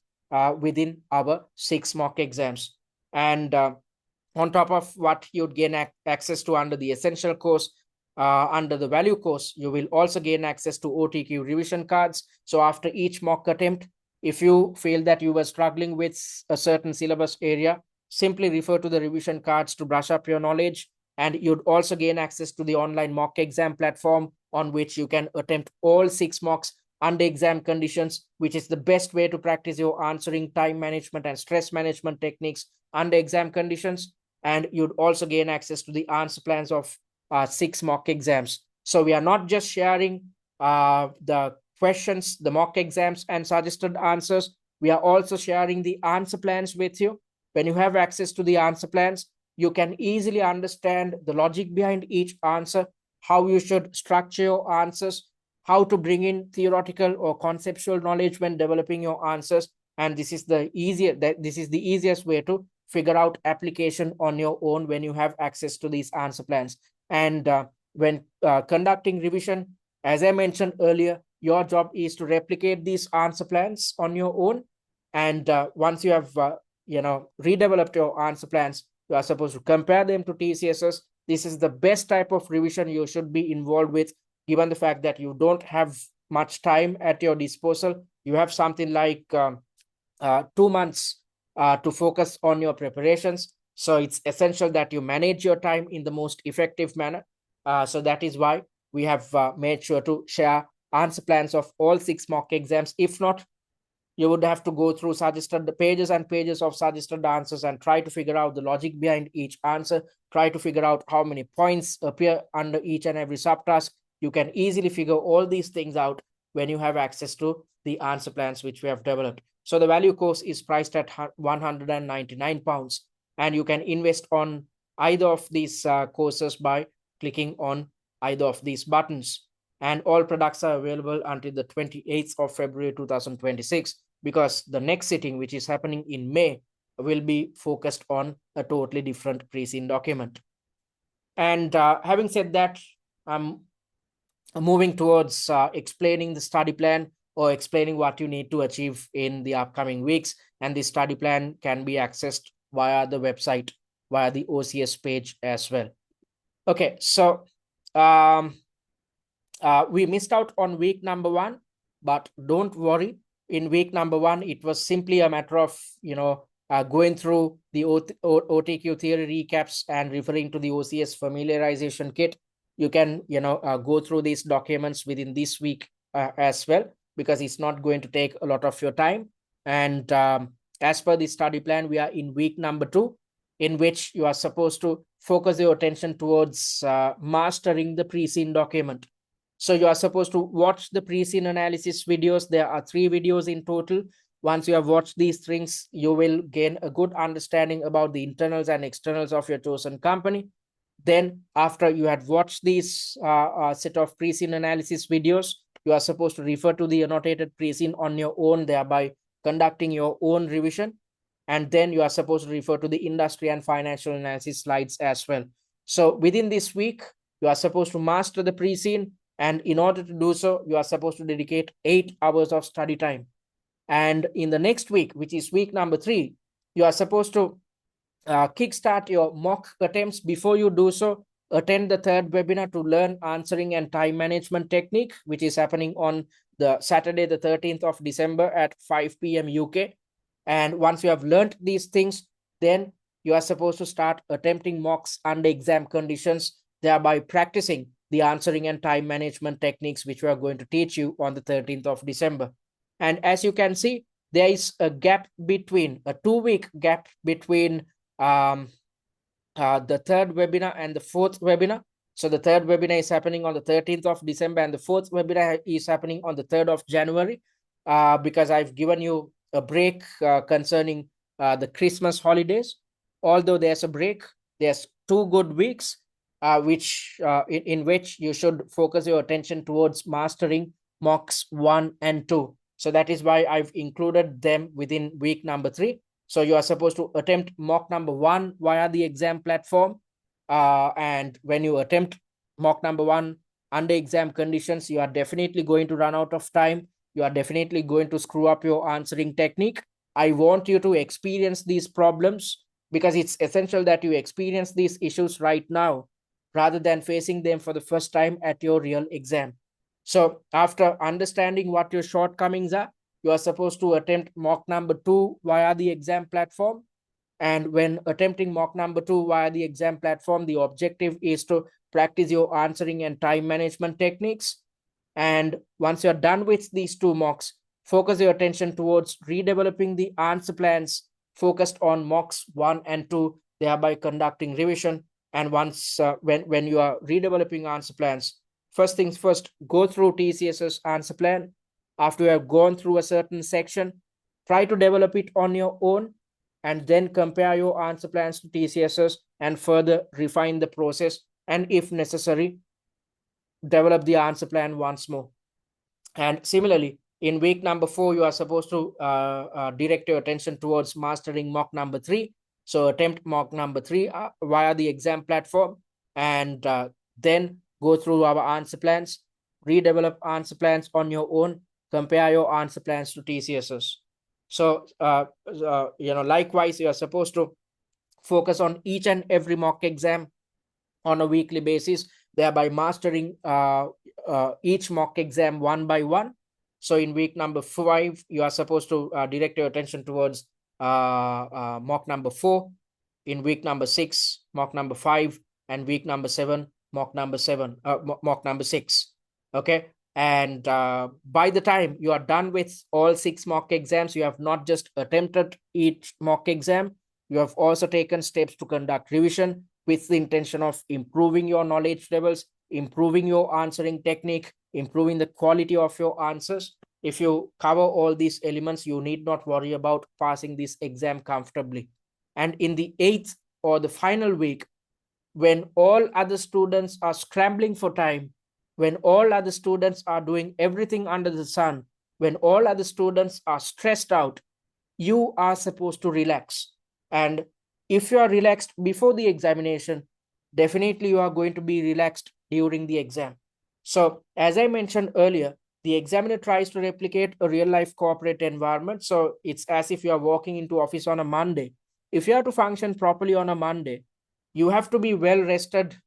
within our 6 mock exams. And on top of what you'd gain access to under the essential course, under the value course, you will also gain access to OTQ revision cards. So after each mock attempt, if you feel that you were struggling with a certain syllabus area, simply refer to the revision cards to brush up your knowledge. And you'd also gain access to the online mock exam platform on which you can attempt all 6 mocks under exam conditions, which is the best way to practice your answering, time management, and stress management techniques under exam conditions. And you'd also gain access to the answer plans of 6 mock exams. So we are not just sharing the questions, the mock exams, and suggested answers. We are also sharing the answer plans with you. When you have access to the answer plans, you can easily understand the logic behind each answer, how you should structure your answers, how to bring in theoretical or conceptual knowledge when developing your answers. And this is the easiest way to figure out application on your own when you have access to these answer plans. And when conducting revision, as I mentioned earlier, your job is to replicate these answer plans on your own. And once you have redeveloped your answer plans, you are supposed to compare them to TCSs. This is the best type of revision you should be involved with, given the fact that you don't have much time at your disposal. You have something like 2 months to focus on your preparations. So it's essential that you manage your time in the most effective manner. So that is why we have made sure to share answer plans of all 6 mock exams. If not, you would have to go through suggested pages and pages of suggested answers and try to figure out the logic behind each answer, try to figure out how many points appear under each and every subtask. You can easily figure all these things out when you have access to the answer plans which we have developed. So the value course is priced at £199, and you can invest on either of these courses by clicking on either of these buttons. And all products are available until the 28th of February 2026, because the next sitting, which is happening in May, will be focused on a totally different pre-scene document. And having said that, I'm moving towards explaining the study plan or explaining what you need to achieve in the upcoming weeks. And the study plan can be accessed via the website, via the OCS page as well. Okay, so we missed out on week number 1, but don't worry. In week number 1, it was simply a matter of, going through the OTQ theory recaps and referring to the OCS familiarization kit. you can, go through these documents within this week as well, because it's not going to take a lot of your time. And as per the study plan, we are in week number 2, in which you are supposed to focus your attention towards mastering the pre-scene document. So you are supposed to watch the pre-scene analysis videos. There are 3 videos in total. Once you have watched these things, you will gain a good understanding about the internals and externals of your chosen company. Then after you had watched these set of pre-scene analysis videos, you are supposed to refer to the annotated pre-scene on your own, thereby conducting your own revision. And then you are supposed to refer to the industry and financial analysis slides as well. So within this week, you are supposed to master the pre-scene. And in order to do so, you are supposed to dedicate 8 hours of study time. And in the next week, which is week number 3, you are supposed to kickstart your mock attempts. Before you do so, attend the 3rd webinar to learn answering and time management technique, which is happening on the Saturday, the 13th of December at 5 p.m. UK. And once you have learned these things, then you are supposed to start attempting mocks under exam conditions, thereby practicing the answering and time management techniques, which we are going to teach you on the 13th of December. And as you can see, there is a gap between, a 2-week gap between the 3rd webinar and the 4th webinar. So the 3rd webinar is happening on the 13th of December and the 4th webinar is happening on the 3rd of January, because I've given you a break concerning the Christmas holidays. Although there's a break, there's 2 good weeks in which you should focus your attention towards mastering mocks 1 and 2. So that is why I've included them within week number 3. So you are supposed to attempt mock number 1 via the exam platform. And when you attempt mock number 1 under exam conditions, you are definitely going to run out of time. You are definitely going to screw up your answering technique. I want you to experience these problems, because it's essential that you experience these issues right now, rather than facing them for the first time at your real exam. So after understanding what your shortcomings are, you are supposed to attempt mock number 2 via the exam platform. And when attempting mock number 2 via the exam platform, the objective is to practice your answering and time management techniques. And once you're done with these 2 mocks, focus your attention towards redeveloping the answer plans focused on mocks 1 and 2, thereby conducting revision. And once when you are redeveloping answer plans, first things first, go through TCS's answer plan. After you have gone through a certain section, try to develop it on your own, and then compare your answer plans to TCS's and further refine the process. And if necessary, develop the answer plan once more. And similarly, in week number 4, you are supposed to direct your attention towards mastering mock number 3. So attempt mock number 3 via the exam platform, and then go through our answer plans, redevelop answer plans on your own, compare your answer plans to TCS's. So, likewise, you are supposed to focus on each and every mock exam on a weekly basis, thereby mastering each mock exam one by one. So in week number 5, you are supposed to direct your attention towards mock number 4. In week number 6, mock number 5, and week number 7, mock number 6. Okay. And by the time you are done with all 6 mock exams, you have not just attempted each mock exam, you have also taken steps to conduct revision with the intention of improving your knowledge levels, improving your answering technique, improving the quality of your answers. If you cover all these elements, you need not worry about passing this exam comfortably. And in the 8th or the final week, when all other students are scrambling for time, when all other students are doing everything under the sun, when all other students are stressed out, you are supposed to relax. And if you are relaxed before the examination, definitely you are going to be relaxed during the exam. So as I mentioned earlier, the examiner tries to replicate a real life corporate environment. So it's as if you are walking into office on a Monday. If you have to function properly on a Monday, you have to be well rested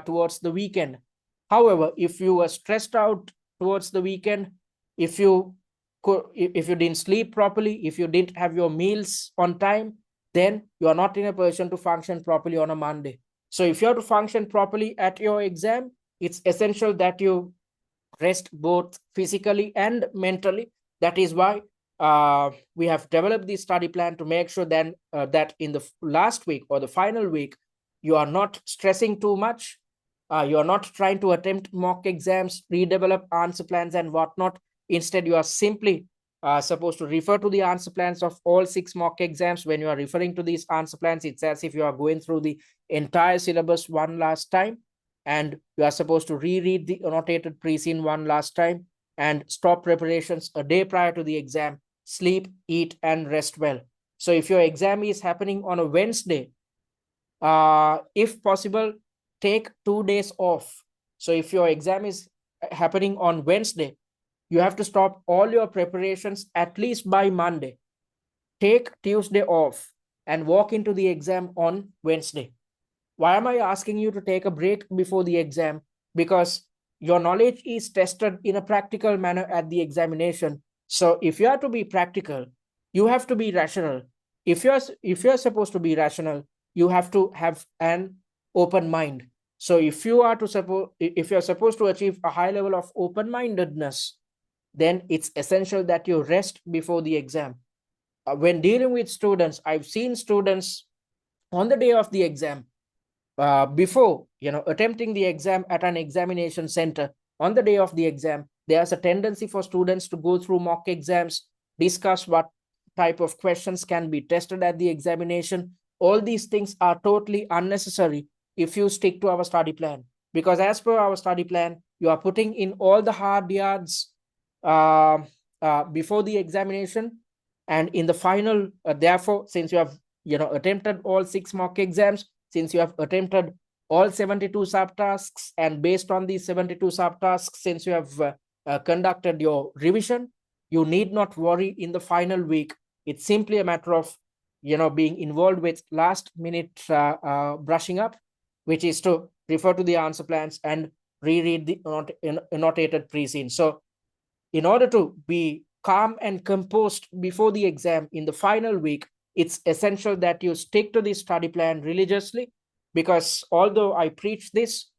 towards the weekend. However, if you were stressed out towards the weekend, if you didn't sleep properly, if you didn't have your meals on time, then you are not in a position to function properly on a Monday. So if you have to function properly at your exam, it's essential that you rest both physically and mentally. That is why we have developed this study plan to make sure then that in the last week or the final week, you are not stressing too much. You are not trying to attempt mock exams, redevelop answer plans and whatnot. Instead, you are simply supposed to refer to the answer plans of all 6 mock exams. When you are referring to these answer plans, it's as if you are going through the entire syllabus one last time, and you are supposed to reread the annotated pre-scene one last time and stop preparations a day prior to the exam. Sleep, eat, and rest well. So if your exam is happening on a Wednesday, if possible, take 2 days off. So if your exam is happening on Wednesday, you have to stop all your preparations at least by Monday. Take Tuesday off and walk into the exam on Wednesday. Why am I asking you to take a break before the exam? Because your knowledge is tested in a practical manner at the examination. So if you are to be practical, you have to be rational. If you're supposed to be rational, you have to have an open mind. So if you're supposed to achieve a high level of open-mindedness, then it's essential that you rest before the exam. When dealing with students, I've seen students on the day of the exam, before attempting the exam at an examination center, on the day of the exam, there's a tendency for students to go through mock exams, discuss what type of questions can be tested at the examination. All these things are totally unnecessary if you stick to our study plan, because as per our study plan, you are putting in all the hard yards before the examination, and in the final, therefore, since you have attempted all 6 mock exams, since you have attempted all 72 subtasks, and based on these 72 subtasks, since you have conducted your revision, you need not worry in the final week. It's simply a matter of being involved with last minute brushing up, which is to refer to the answer plans and reread the annotated pre-scene. So in order to be calm and composed before the exam in the final week, it's essential that you stick to the study plan religiously, because although I preach this,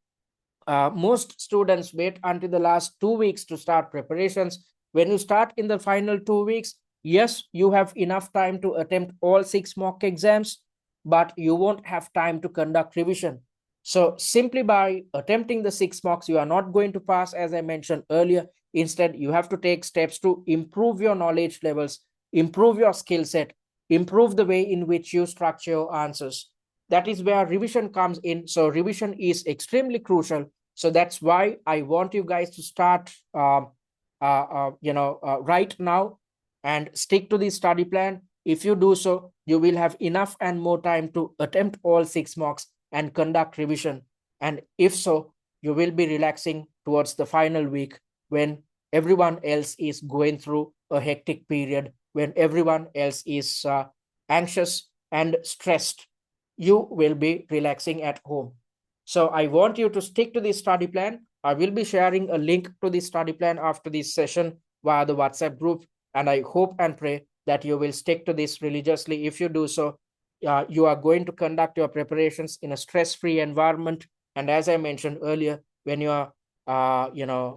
most students wait until the last 2 weeks to start preparations. When you start in the final 2 weeks, yes, you have enough time to attempt all 6 mock exams, but you won't have time to conduct revision. So simply by attempting the 6 mocks, you are not going to pass, as I mentioned earlier. Instead, you have to take steps to improve your knowledge levels, improve your skill set, improve the way in which you structure your answers. That is where revision comes in. So revision is extremely crucial. So that's why I want you guys to start right now and stick to the study plan. If you do so, you will have enough and more time to attempt all 6 mocks and conduct revision. And if so, you will be relaxing towards the final week, when everyone else is going through a hectic period, when everyone else is anxious and stressed. You will be relaxing at home. So I want you to stick to this study plan. I will be sharing a link to this study plan after this session via the WhatsApp group, and I hope and pray that you will stick to this religiously. If you do so, you are going to conduct your preparations in a stress-free environment. And as I mentioned earlier, when you are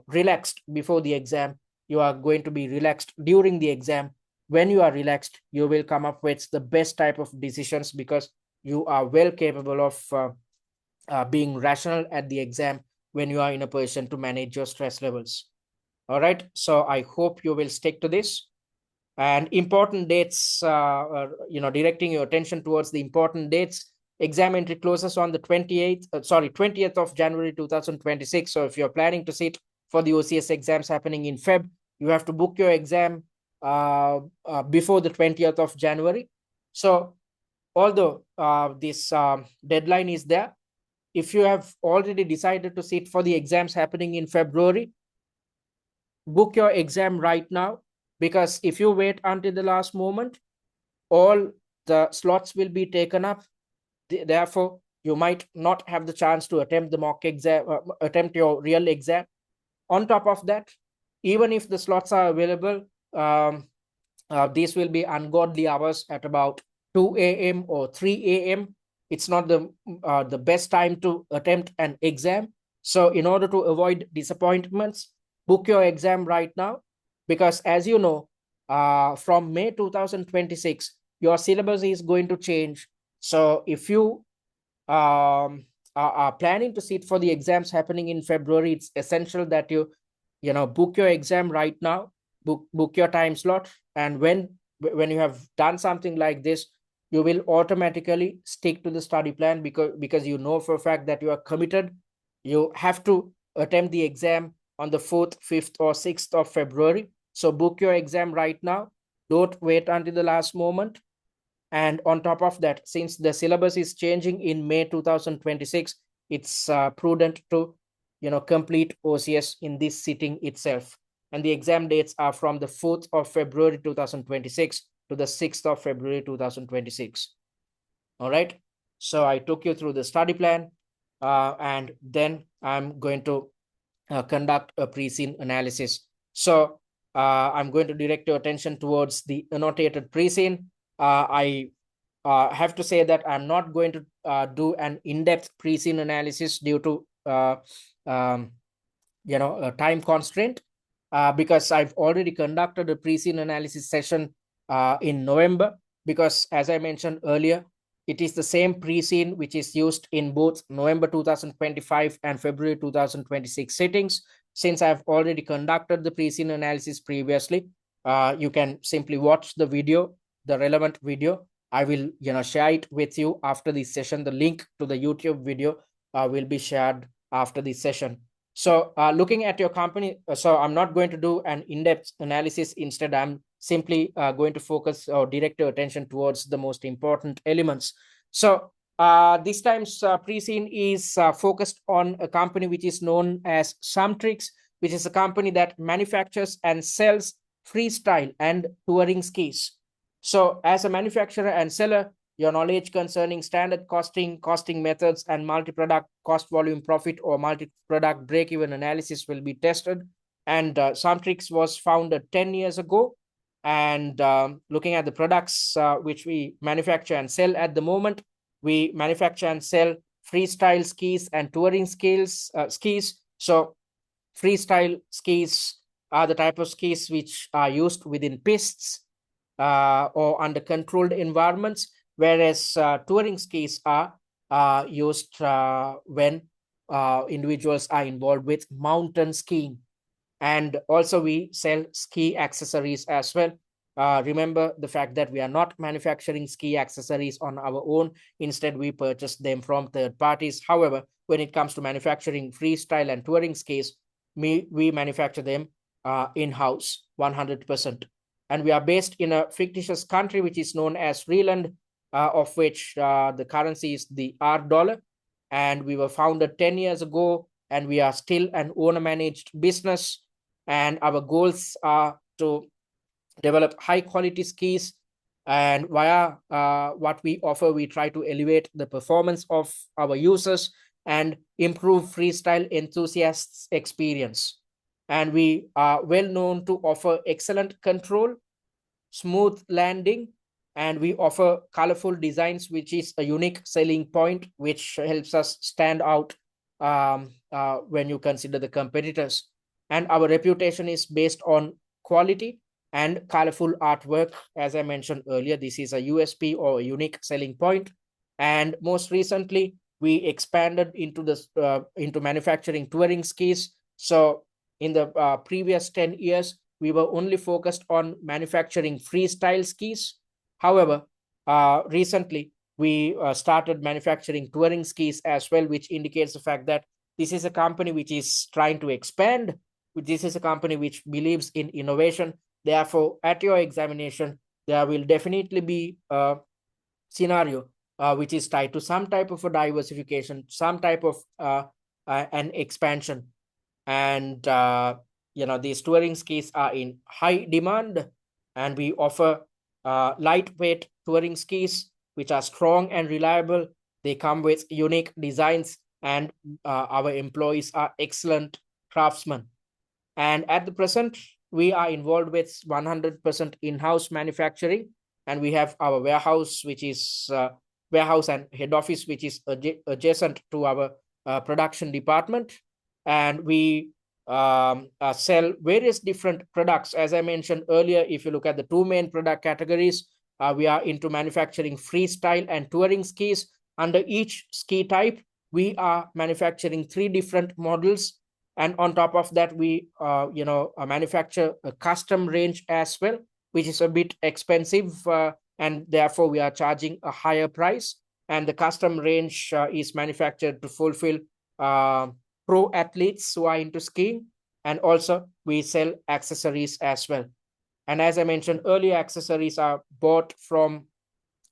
relaxed before the exam, you are going to be relaxed during the exam. When you are relaxed, you will come up with the best type of decisions, because you are well capable of being rational at the exam when you are in a position to manage your stress levels. All right, so I hope you will stick to this. And important dates, directing your attention towards the important dates. Exam entry closes on the 20th of January 2026. So if you're planning to sit for the OCS exams happening in Feb, you have to book your exam before the 20th of January. So although this deadline is there, if you have already decided to sit for the exams happening in February, book your exam right now, because if you wait until the last moment, all the slots will be taken up. Therefore, you might not have the chance to attempt the mock exam, attempt your real exam. On top of that, even if the slots are available, these will be ungodly hours at about 2 a.m. or 3 a.m. It's not the best time to attempt an exam. So in order to avoid disappointments, book your exam right now, because as you know, from May 2026, your syllabus is going to change. So if you are planning to sit for the exams happening in February, it's essential that you book your exam right now, book your time slot, and when you have done something like this, you will automatically stick to the study plan, because you know for a fact that you are committed. You have to attempt the exam on the 4th, 5th, or 6th of February. So book your exam right now. Don't wait until the last moment. And on top of that, since the syllabus is changing in May 2026, it's prudent to complete OCS in this sitting itself. And the exam dates are from the 4th of February 2026 to the 6th of February 2026. All right. So I took you through the study plan, and then I'm going to conduct a pre-scene analysis. So I'm going to direct your attention towards the annotated pre-scene. I have to say that I'm not going to do an in-depth pre-scene analysis due to a time constraint, because I've already conducted a pre-scene analysis session in November, because as I mentioned earlier, it is the same pre-scene which is used in both November 2025 and February 2026 sittings. Since I've already conducted the pre-scene analysis previously, you can simply watch the video, the relevant video. I will share it with you after this session. The link to the YouTube video will be shared after this session. So looking at your company, so I'm not going to do an in-depth analysis. Instead, I'm simply going to focus or direct your attention towards the most important elements. So this time's pre-scene is focused on a company which is known as SumTrix, which is a company that manufactures and sells freestyle and touring skis. So as a manufacturer and seller, your knowledge concerning standard costing methods, and multi-product cost volume profit or multi-product break-even analysis will be tested. And SumTrix was founded 10 years ago. And looking at the products which we manufacture and sell at the moment, we manufacture and sell freestyle skis and touring skis. So freestyle skis are the type of skis which are used within pists or under controlled environments, whereas touring skis are used when individuals are involved with mountain skiing. And also we sell ski accessories as well. Remember the fact that we are not manufacturing ski accessories on our own. Instead, we purchase them from third parties. However, when it comes to manufacturing freestyle and touring skis, we manufacture them in-house 100%. And we are based in a fictitious country which is known as Freeland, of which the currency is the R dollar. And we were founded 10 years ago, and we are still an owner-managed business. And our goals are to develop high-quality skis. And via what we offer, we try to elevate the performance of our users and improve freestyle enthusiasts' experience. And we are well known to offer excellent control, smooth landing, and we offer colorful designs, which is a unique selling point, which helps us stand out when you consider the competitors. And our reputation is based on quality and colorful artwork. As I mentioned earlier, this is a USP or a unique selling point. And most recently, we expanded into manufacturing touring skis. So in the previous 10 years, we were only focused on manufacturing freestyle skis. However, recently we started manufacturing touring skis as well, which indicates the fact that this is a company which is trying to expand. This is a company which believes in innovation. Therefore, at your examination, there will definitely be a scenario which is tied to some type of a diversification, some type of an expansion. And these touring skis are in high demand, and we offer lightweight touring skis which are strong and reliable. They come with unique designs, and our employees are excellent craftsmen. And at the present, we are involved with 100% in-house manufacturing, and we have our warehouse, which is warehouse and head office, which is adjacent to our production department. and we sell various different products. As I mentioned earlier, if you look at the two main product categories, we are into manufacturing freestyle and touring skis. Under each ski type, we are manufacturing 3 different models, and on top of that, we manufacture a custom range as well, which is a bit expensive, and therefore we are charging a higher price. And the custom range is manufactured to fulfill pro athletes who are into skiing, and also we sell accessories as well. And as I mentioned earlier, accessories are bought from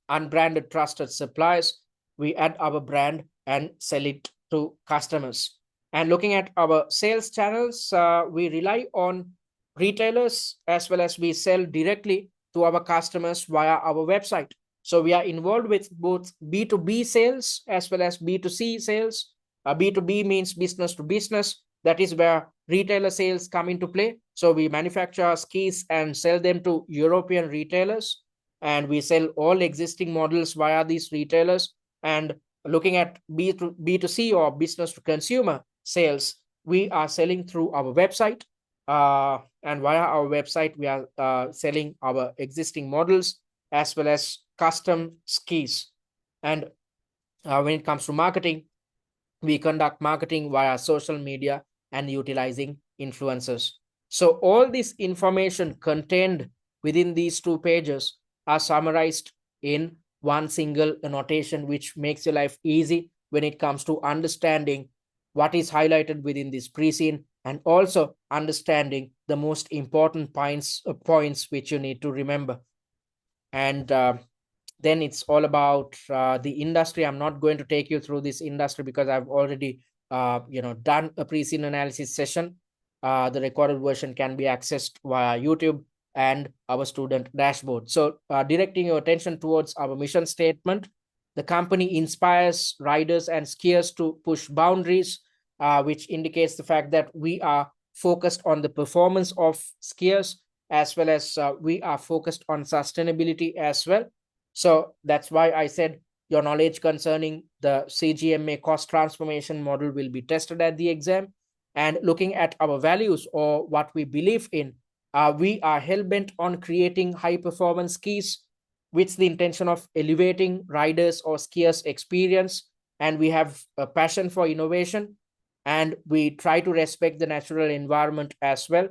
unbranded trusted suppliers. We add our brand and sell it to customers. And looking at our sales channels, we rely on retailers as well as we sell directly to our customers via our website. So we are involved with both B2B sales as well as B2C sales. B2B means business to business. That is where retailer sales come into play. So we manufacture skis and sell them to European retailers, and we sell all existing models via these retailers. And looking at B2C or business to consumer sales, we are selling through our website. And via our website, we are selling our existing models as well as custom skis. And when it comes to marketing, we conduct marketing via social media and utilizing influencers. So all this information contained within these 2 pages are summarized in one single annotation, which makes your life easy when it comes to understanding what is highlighted within this pre-scene, and also understanding the most important points which you need to remember. And then it's all about the industry. I'm not going to take you through this industry because I've already done a pre-scene analysis session. The recorded version can be accessed via YouTube and our student dashboard. So directing your attention towards our mission statement, the company inspires riders and skiers to push boundaries, which indicates the fact that we are focused on the performance of skiers, as well as we are focused on sustainability as well. So that's why I said your knowledge concerning the CGMA cost transformation model will be tested at the exam. And looking at our values or what we believe in, we are hell-bent on creating high-performance skis with the intention of elevating riders or skiers' experience. And we have a passion for innovation, and we try to respect the natural environment as well.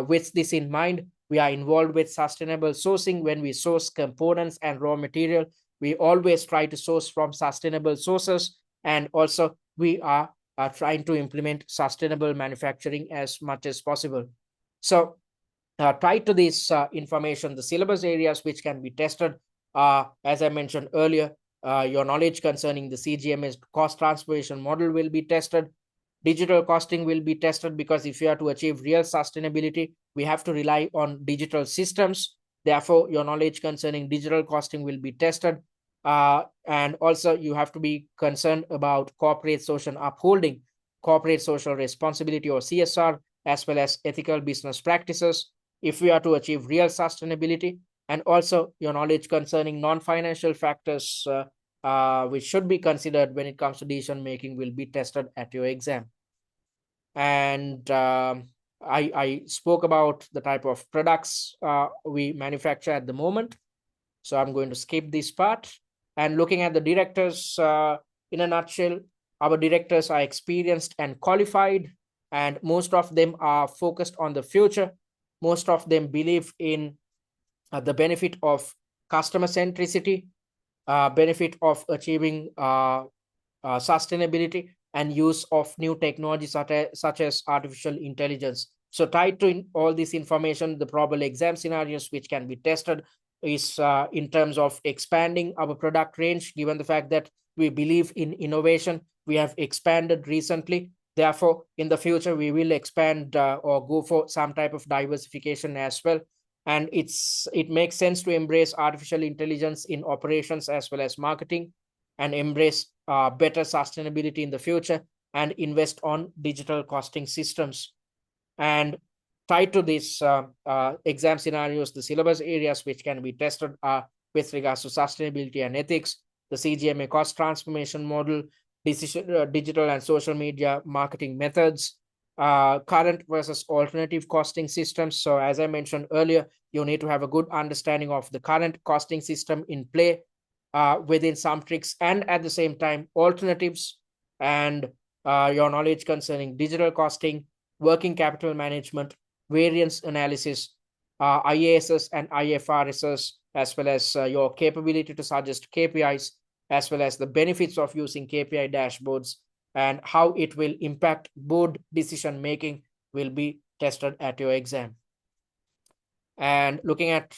With this in mind, we are involved with sustainable sourcing. When we source components and raw material, we always try to source from sustainable sources, and also we are trying to implement sustainable manufacturing as much as possible. So tied to this information, the syllabus areas which can be tested, as I mentioned earlier, your knowledge concerning the CGMA's cost transformation model will be tested. Digital costing will be tested, because if you are to achieve real sustainability, we have to rely on digital systems. Therefore, your knowledge concerning digital costing will be tested. And also, you have to be concerned about corporate social upholding, corporate social responsibility or CSR, as well as ethical business practices, if we are to achieve real sustainability. And also, your knowledge concerning non-financial factors which should be considered when it comes to decision making will be tested at your exam. And I spoke about the type of products we manufacture at the moment, so I'm going to skip this part. And looking at the directors, in a nutshell, our directors are experienced and qualified, and most of them are focused on the future. Most of them believe in the benefit of customer centricity, benefit of achieving sustainability, and use of new technologies such as artificial intelligence. So tied to all this information, the probable exam scenarios which can be tested is in terms of expanding our product range, given the fact that we believe in innovation. We have expanded recently. Therefore, in the future, we will expand or go for some type of diversification as well. And it makes sense to embrace artificial intelligence in operations as well as marketing, and embrace better sustainability in the future, and invest on digital costing systems. And tied to this exam scenarios, the syllabus areas which can be tested are with regards to sustainability and ethics, the CGMA cost transformation model, digital and social media marketing methods, current versus alternative costing systems. So as I mentioned earlier, you need to have a good understanding of the current costing system in play within SumTrix, and at the same time alternatives, and your knowledge concerning digital costing, working capital management, variance analysis, IASs and IFRSs, as well as your capability to suggest KPIs, as well as the benefits of using KPI dashboards and how it will impact board decision making will be tested at your exam. And looking at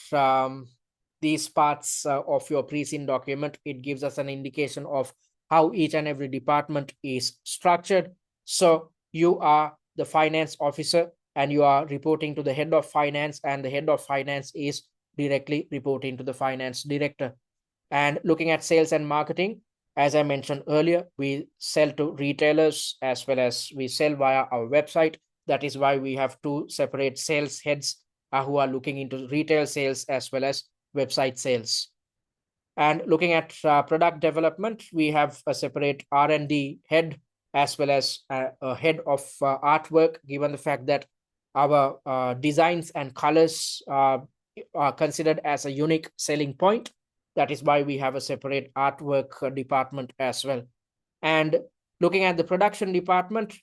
these parts of your pre-seen document, it gives us an indication of how each and every department is structured. So you are the finance officer and you are reporting to the head of finance, and the head of finance is directly reporting to the finance director. And looking at sales and marketing, as I mentioned earlier, we sell to retailers as well as we sell via our website. That is why we have two separate sales heads who are looking into retail sales as well as website sales. And looking at product development, we have a separate R&D head as well as a head of artwork, given the fact that our designs and colors are considered as a unique selling point. That is why we have a separate artwork department as well. And looking at the production department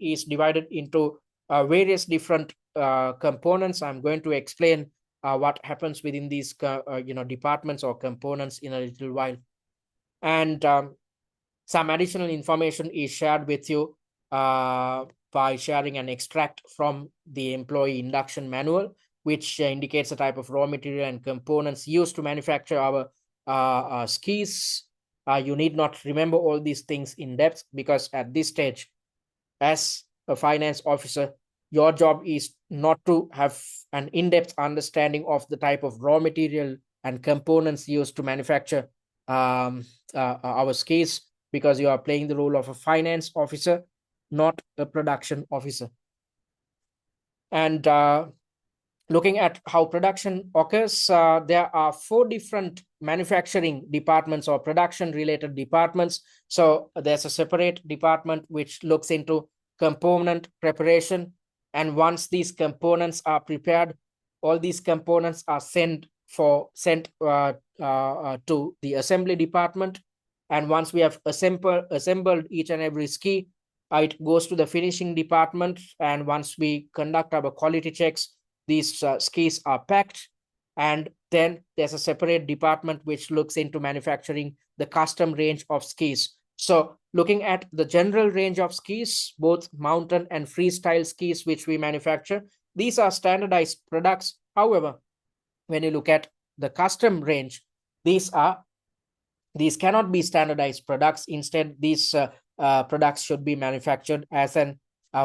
is divided into various different components. I'm going to explain what happens within these departments or components in a little while. And some additional information is shared with you by sharing an extract from the employee induction manual, which indicates the type of raw material and components used to manufacture our skis. You need not remember all these things in depth, because at this stage, as a finance officer, your job is not to have an in-depth understanding of the type of raw material and components used to manufacture our skis, because you are playing the role of a finance officer, not a production officer. And looking at how production occurs, there are 4 different manufacturing departments or production related departments. So there's a separate department which looks into component preparation, and once these components are prepared, all these components are sent to the assembly department. And once we have assembled each and every ski, it goes to the finishing department. And once we conduct our quality checks, these skis are packed, and then there's a separate department which looks into manufacturing the custom range of skis. So looking at the general range of skis, both mountain and freestyle skis which we manufacture, these are standardized products. However, when you look at the custom range, these cannot be standardized products. Instead, these products should be manufactured as and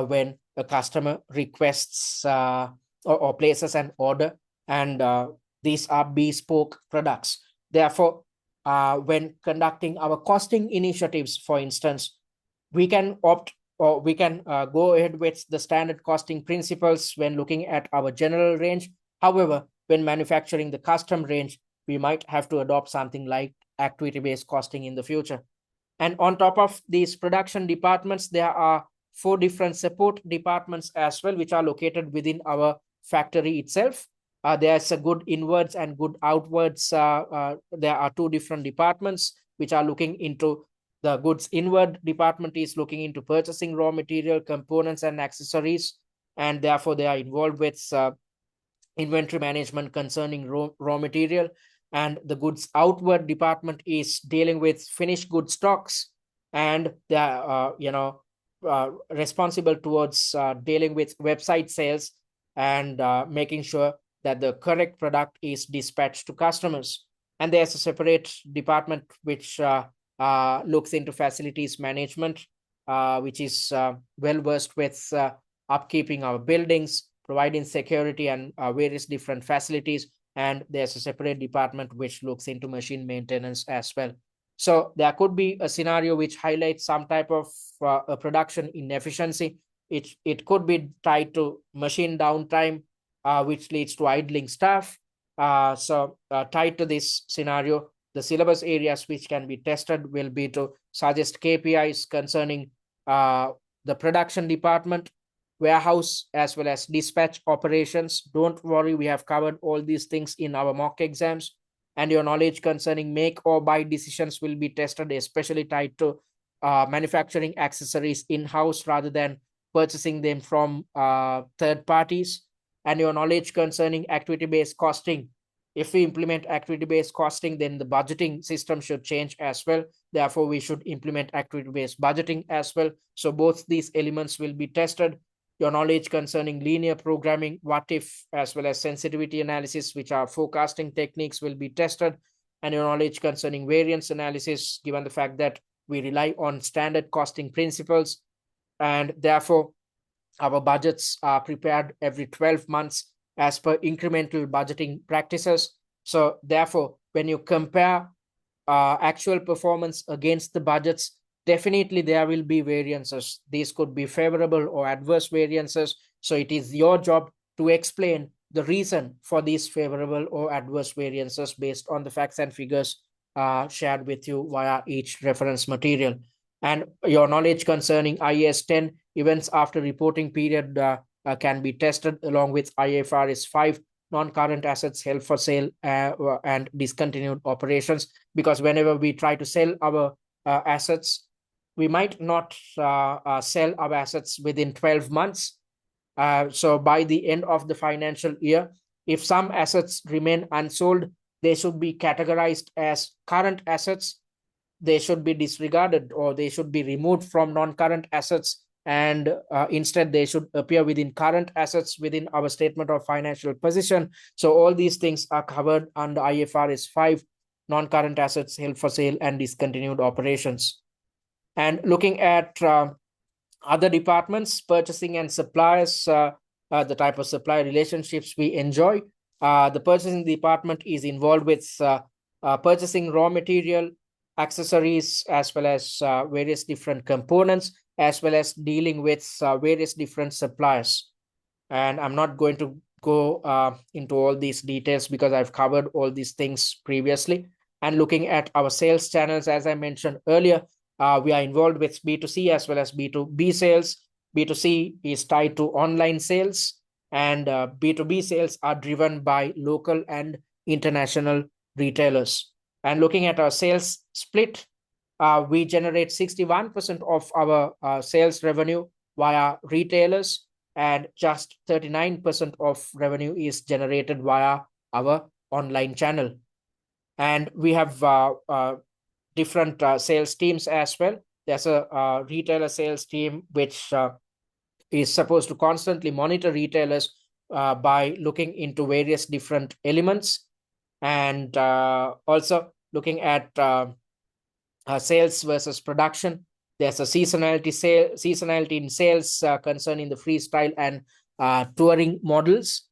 when a customer requests or places an order, and these are bespoke products. Therefore, when conducting our costing initiatives, for instance, we can opt or we can go ahead with the standard costing principles when looking at our general range. However, when manufacturing the custom range, we might have to adopt something like activity-based costing in the future. And on top of these production departments, there are 4 different support departments as well, which are located within our factory itself. There's a good inwards and good outwards. There are 2 different departments which are looking into the goods. Inward department is looking into purchasing raw material, components, and accessories, and therefore they are involved with inventory management concerning raw material. And the goods outward department is dealing with finished good stocks, and they are responsible towards dealing with website sales and making sure that the correct product is dispatched to customers. And there's a separate department which looks into facilities management, which is well versed with upkeeping our buildings, providing security and various different facilities. And there's a separate department which looks into machine maintenance as well. So there could be a scenario which highlights some type of a production inefficiency. It could be tied to machine downtime, which leads to idling staff. So tied to this scenario, The syllabus areas which can be tested will be to suggest KPIs concerning the production department, warehouse, as well as dispatch operations. Don't worry, we have covered all these things in our mock exams. And your knowledge concerning make or buy decisions will be tested, especially tied to manufacturing accessories in-house rather than purchasing them from third parties. And your knowledge concerning activity-based costing. If we implement activity-based costing, then the budgeting system should change as well. Therefore, we should implement activity-based budgeting as well. So both these elements will be tested. Your knowledge concerning linear programming, what if, as well as sensitivity analysis, which are forecasting techniques, will be tested. And your knowledge concerning variance analysis, given the fact that we rely on standard costing principles, and therefore our budgets are prepared every 12 months as per incremental budgeting practices. So therefore, when you compare actual performance against the budgets, definitely there will be variances. These could be favorable or adverse variances. So it is your job to explain the reason for these favorable or adverse variances based on the facts and figures shared with you via each reference material. And your knowledge concerning IAS 10 events after reporting period can be tested along with IFRS 5 non-current assets held for sale and discontinued operations, because whenever we try to sell our assets, we might not sell our assets within 12 months. So by the end of the financial year, if some assets remain unsold, they should be categorized as current assets. They should be disregarded or they should be removed from non-current assets, and instead they should appear within current assets within our statement of financial position. So all these things are covered under IFRS 5 non-current assets held for sale and discontinued operations. And looking at other departments, purchasing and suppliers, the type of supply relationships we enjoy, the purchasing department is involved with purchasing raw material, accessories, as well as various different components, as well as dealing with various different suppliers. And I'm not going to go into all these details because I've covered all these things previously. And looking at our sales channels, as I mentioned earlier, we are involved with B2C as well as B2B sales. B2C is tied to online sales, and B2B sales are driven by local and international retailers. And looking at our sales split, we generate 61% of our sales revenue via retailers, and just 39% of revenue is generated via our online channel. And we have different sales teams as well. There's a retailer sales team which is supposed to constantly monitor retailers by looking into various different elements, and also looking at sales versus production. There's a seasonality in sales concerning the freestyle and touring models,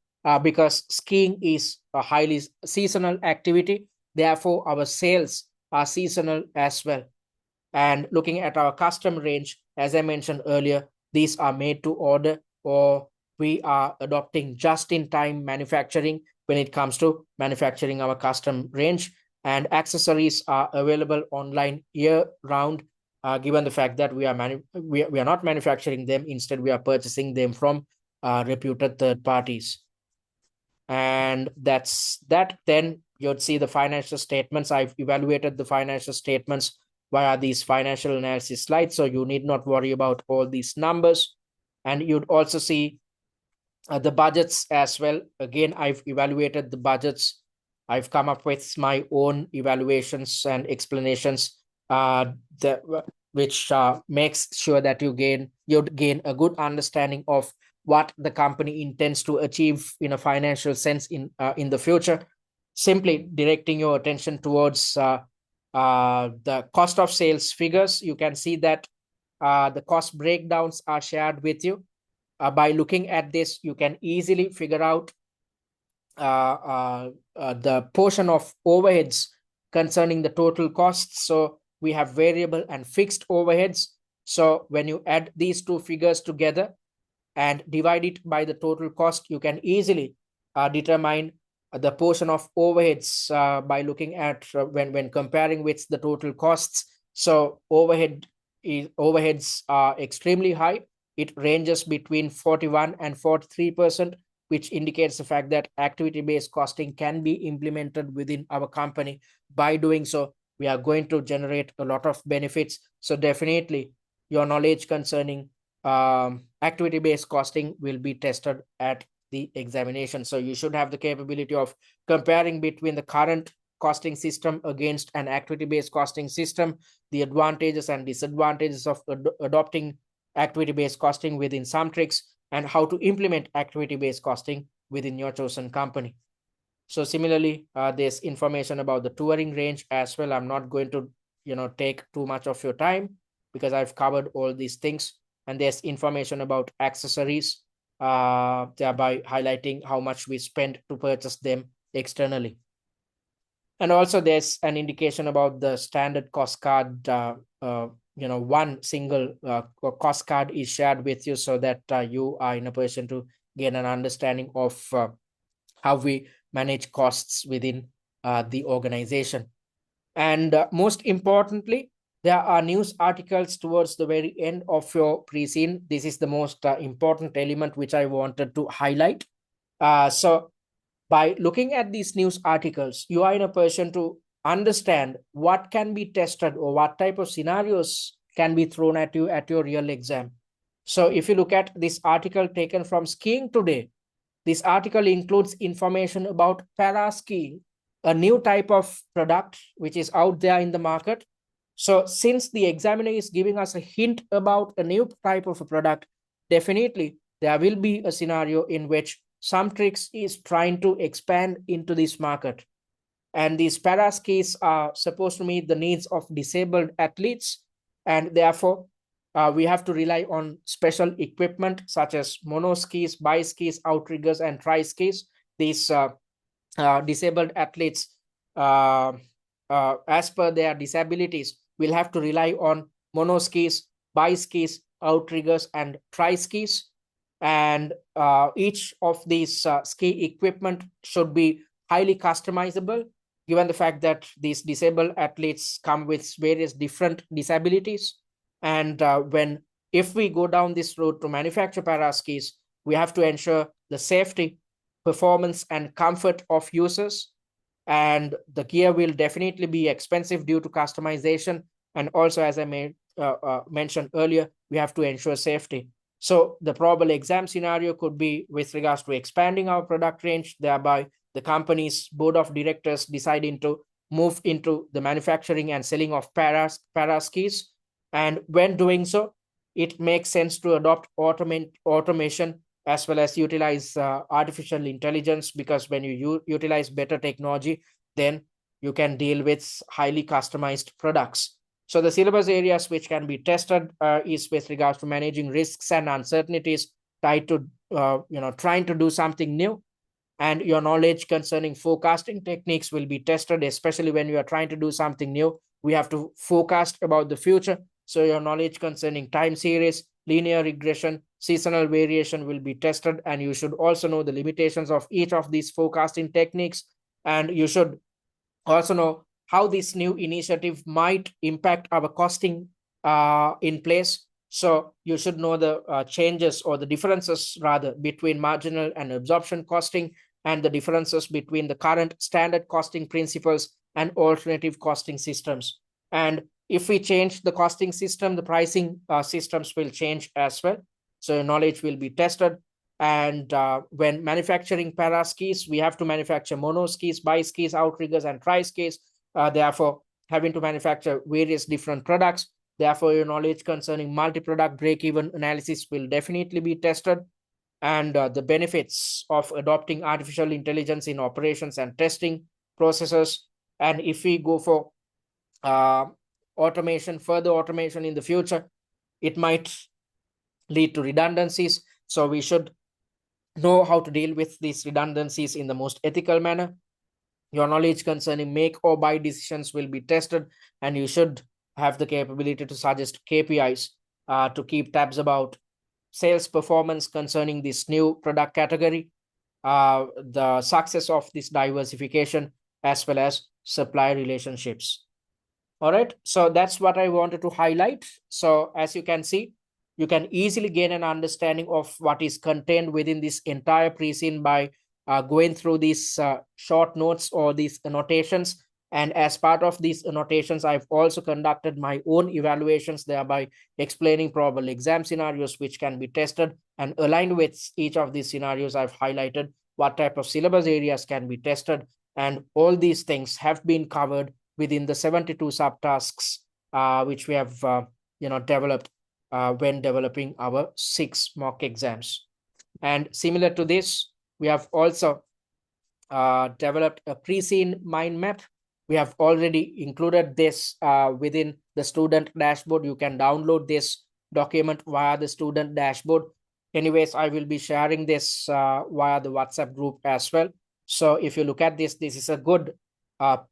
because skiing is a highly seasonal activity. Therefore, our sales are seasonal as well. And looking at our custom range, as I mentioned earlier, these are made to order, or we are adopting just-in-time manufacturing when it comes to manufacturing our custom range. And accessories are available online year-round, given the fact that we are not manufacturing them. Instead, we are purchasing them from reputed third parties. And that's that. Then you'd see the financial statements. I've evaluated the financial statements via these financial analysis slides, so you need not worry about all these numbers. And you'd also see the budgets as well. Again, I've evaluated the budgets. I've come up with my own evaluations and explanations, which makes sure that you'd gain a good understanding of what the company intends to achieve in a financial sense in the future. Simply directing your attention towards the cost of sales figures, you can see that the cost breakdowns are shared with you. By looking at this, you can easily figure out the portion of overheads concerning the total costs. So we have variable and fixed overheads. So when you add these two figures together and divide it by the total cost, you can easily determine the portion of overheads by looking at when comparing with the total costs. So overheads are extremely high. It ranges between 41 and 43%, which indicates the fact that activity-based costing can be implemented within our company. By doing so, we are going to generate a lot of benefits. So definitely your knowledge concerning activity-based costing will be tested at the examination. So you should have the capability of comparing between the current costing system against an activity-based costing system, the advantages and disadvantages of adopting activity-based costing within SumTrix, and how to implement activity-based costing within your chosen company. So similarly, there's information about the touring range as well. I'm not going to take too much of your time because I've covered all these things. And there's information about accessories, thereby highlighting how much we spend to purchase them externally. And also there's an indication about the standard cost card. One single cost card is shared with you so that you are in a position to gain an understanding of how we manage costs within the organization. And most importantly, there are news articles towards the very end of your pre-scene. This is the most important element which I wanted to highlight. So by looking at these news articles, you are in a position to understand what can be tested or what type of scenarios can be thrown at you at your real exam. So if you look at this article taken from Skiing Today, this article includes information about para-skiing, a new type of product which is out there in the market. So since the examiner is giving us a hint about a new type of a product, definitely there will be a scenario in which SumTrix is trying to expand into this market. And these para skis are supposed to meet the needs of disabled athletes. And therefore, we have to rely on special equipment such as mono skis, bi skis, outriggers, and tri skis. These disabled athletes, as per their disabilities, will have to rely on mono skis, bi skis, outriggers, and tri skis. And each of these ski equipment should be highly customizable, given the fact that these disabled athletes come with various different disabilities. And if we go down this road to manufacture para skis, we have to ensure the safety, performance, and comfort of users. And the gear will definitely be expensive due to customization. And also, as I mentioned earlier, we have to ensure safety. So the probable exam scenario could be with regards to expanding our product range, thereby the company's board of directors deciding to move into the manufacturing and selling of para skis. And when doing so, it makes sense to adopt automation as well as utilize artificial intelligence, because when you utilize better technology, then you can deal with highly customized products. So the syllabus areas which can be tested is with regards to managing risks and uncertainties tied to trying to do something new. And your knowledge concerning forecasting techniques will be tested, especially when you are trying to do something new. We have to forecast about the future. So your knowledge concerning time series, linear regression, seasonal variation will be tested. And you should also know the limitations of each of these forecasting techniques. And you should also know how this new initiative might impact our costing in place. So you should know the changes or the differences rather between marginal and absorption costing, and the differences between the current standard costing principles and alternative costing systems. And if we change the costing system, the pricing systems will change as well. So your knowledge will be tested. And when manufacturing para skis, we have to manufacture mono skis, bi skis, outriggers, and tri skis. Therefore, having to manufacture various different products. Therefore, your knowledge concerning multi-product break-even analysis will definitely be tested. And the benefits of adopting artificial intelligence in operations and testing processes. And if we go for further automation in the future, it might lead to redundancies. So we should know how to deal with these redundancies in the most ethical manner. Your knowledge concerning make or buy decisions will be tested, and you should have the capability to suggest KPIs to keep tabs about sales performance concerning this new product category. the success of this diversification as well as supply relationships. All right, so that's what I wanted to highlight. So as you can see, you can easily gain an understanding of what is contained within this entire pre-scene by going through these short notes or these annotations. And as part of these annotations, I've also conducted my own evaluations, thereby explaining probable exam scenarios which can be tested, and aligned with each of these scenarios, I've highlighted what type of syllabus areas can be tested. And all these things have been covered within the 72 subtasks which we have developed when developing our 6 mock exams. And similar to this, we have also developed a pre-scene mind map. We have already included this within the student dashboard. You can download this document via the student dashboard. Anyways, I will be sharing this via the WhatsApp group as well. So if you look at this, this is a good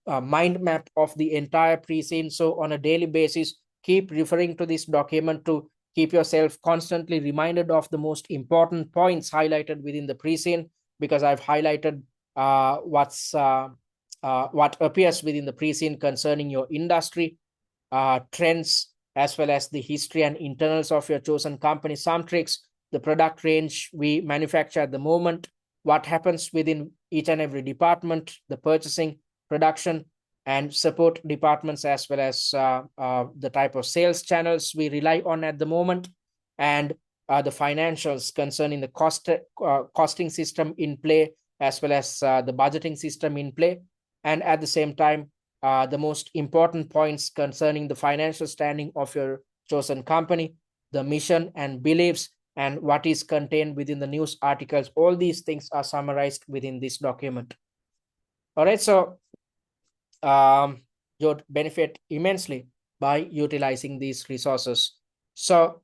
mind map of the entire pre-scene. So on a daily basis, keep referring to this document to keep yourself constantly reminded of the most important points highlighted within the pre-scene, because I've highlighted what appears within the pre-scene concerning your industry, trends, as well as the history and internals of your chosen company, SumTrix, the product range we manufacture at the moment, what happens within each and every department, the purchasing, production, and support departments, as well as the type of sales channels we rely on at the moment, and the financials concerning the costing system in play, as well as the budgeting system in play. And at the same time, the most important points concerning the financial standing of your chosen company, the mission and beliefs, and what is contained within the news articles. All these things are summarized within this document. All right, so you'd benefit immensely by utilizing these resources. So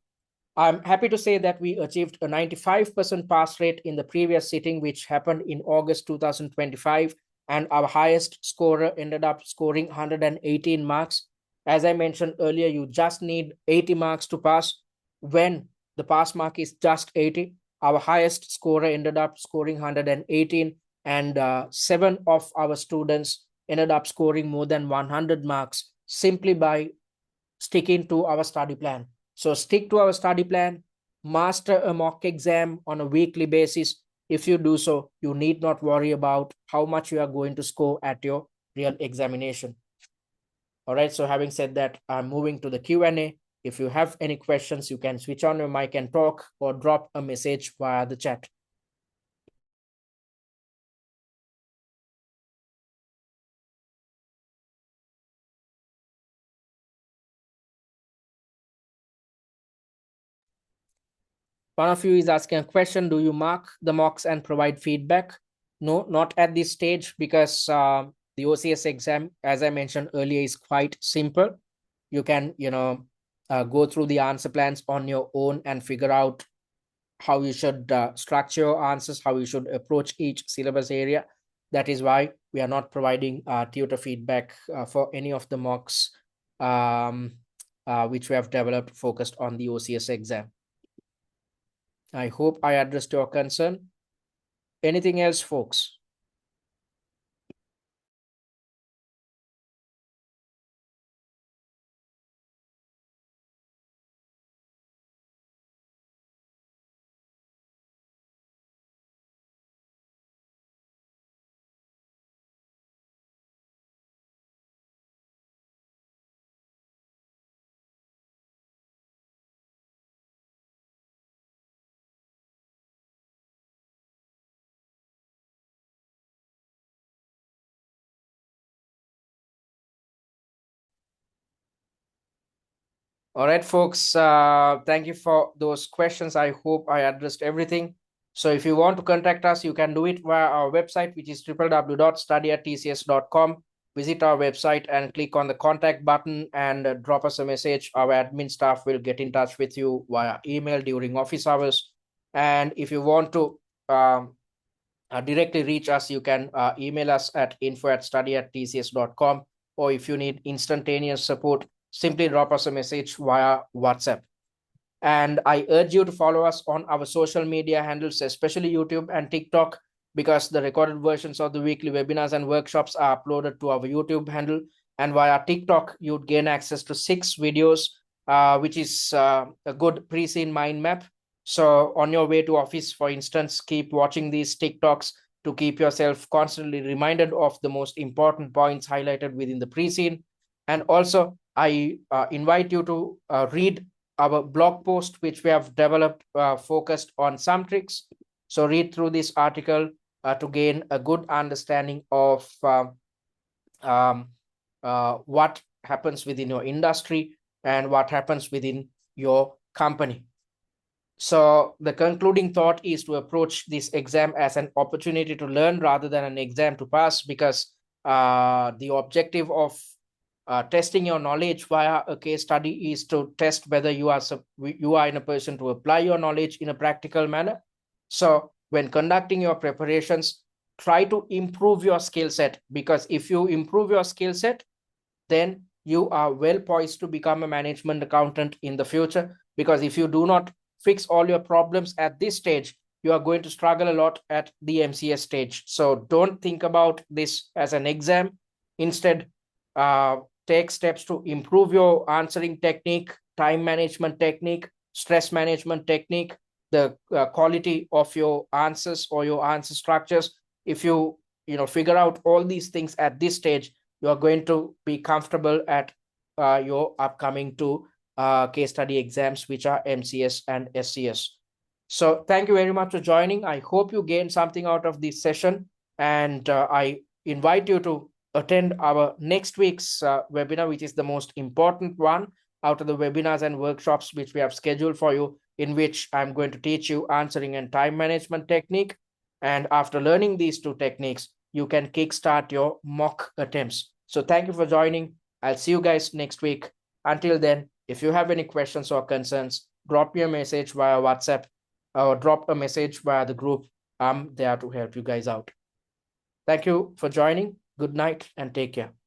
I'm happy to say that we achieved a 95% pass rate in the previous sitting, which happened in August 2025. And our highest scorer ended up scoring 118 marks. As I mentioned earlier, you just need 80 marks to pass. When the pass mark is just 80, our highest scorer ended up scoring 118, and 7 of our students ended up scoring more than 100 marks simply by sticking to our study plan. So stick to our study plan, master a mock exam on a weekly basis. If you do so, you need not worry about how much you are going to score at your real examination. All right, so having said that, I'm moving to the Q&A. If you have any questions, you can switch on your mic and talk, or drop a message via the chat. One of you is asking a question: do you mark the mocks and provide feedback? No, not at this stage, because the OCS exam, as I mentioned earlier, is quite simple. You can, go through the answer plans on your own and figure out how you should structure your answers, how you should approach each syllabus area. That is why we are not providing tutor feedback for any of the mocks which we have developed focused on the OCS exam. I hope I addressed your concern. Anything else, folks? All right, folks. Thank you for those questions. I hope I addressed everything. So if you want to contact us, you can do it via our website, which is www.study@tcs.com. Visit our website and click on the contact button and drop us a message. Our admin staff will get in touch with you via email during office hours. And if you want to directly reach us, you can email us at info@study@tcs.com. Or if you need instantaneous support, simply drop us a message via WhatsApp. And I urge you to follow us on our social media handles, especially YouTube and TikTok. because the recorded versions of the weekly webinars and workshops are uploaded to our YouTube handle. And via TikTok, you'd gain access to 6 videos, which is a good pre-seen mind map. So on your way to office, for instance, keep watching these TikToks to keep yourself constantly reminded of the most important points highlighted within the pre-scene. And also, I invite you to read our blog post, which we have developed focused on SumTrix. So read through this article to gain a good understanding of what happens within your industry and what happens within your company. So the concluding thought is to approach this exam as an opportunity to learn rather than an exam to pass, because the objective of testing your knowledge via a case study is to test whether you are in a position to apply your knowledge in a practical manner. So when conducting your preparations, try to improve your skill set, because if you improve your skill set, then you are well poised to become a management accountant in the future. Because if you do not fix all your problems at this stage, you are going to struggle a lot at the MCS stage. So don't think about this as an exam. Instead, take steps to improve your answering technique, time management technique, stress management technique, the quality of your answers or your answer structures. If you figure out all these things at this stage, you are going to be comfortable at your upcoming 2 case study exams, which are MCS and SCS. So thank you very much for joining. I hope you gained something out of this session, and I invite you to attend our next week's webinar, which is the most important one out of the webinars and workshops which we have scheduled for you, in which I'm going to teach you answering and time management technique. And after learning these 2 techniques, you can kickstart your mock attempts. So thank you for joining. I'll see you guys next week. Until then, if you have any questions or concerns, drop me a message via WhatsApp or drop a message via the group. I'm there to help you guys out. Thank you for joining. Good night and take care.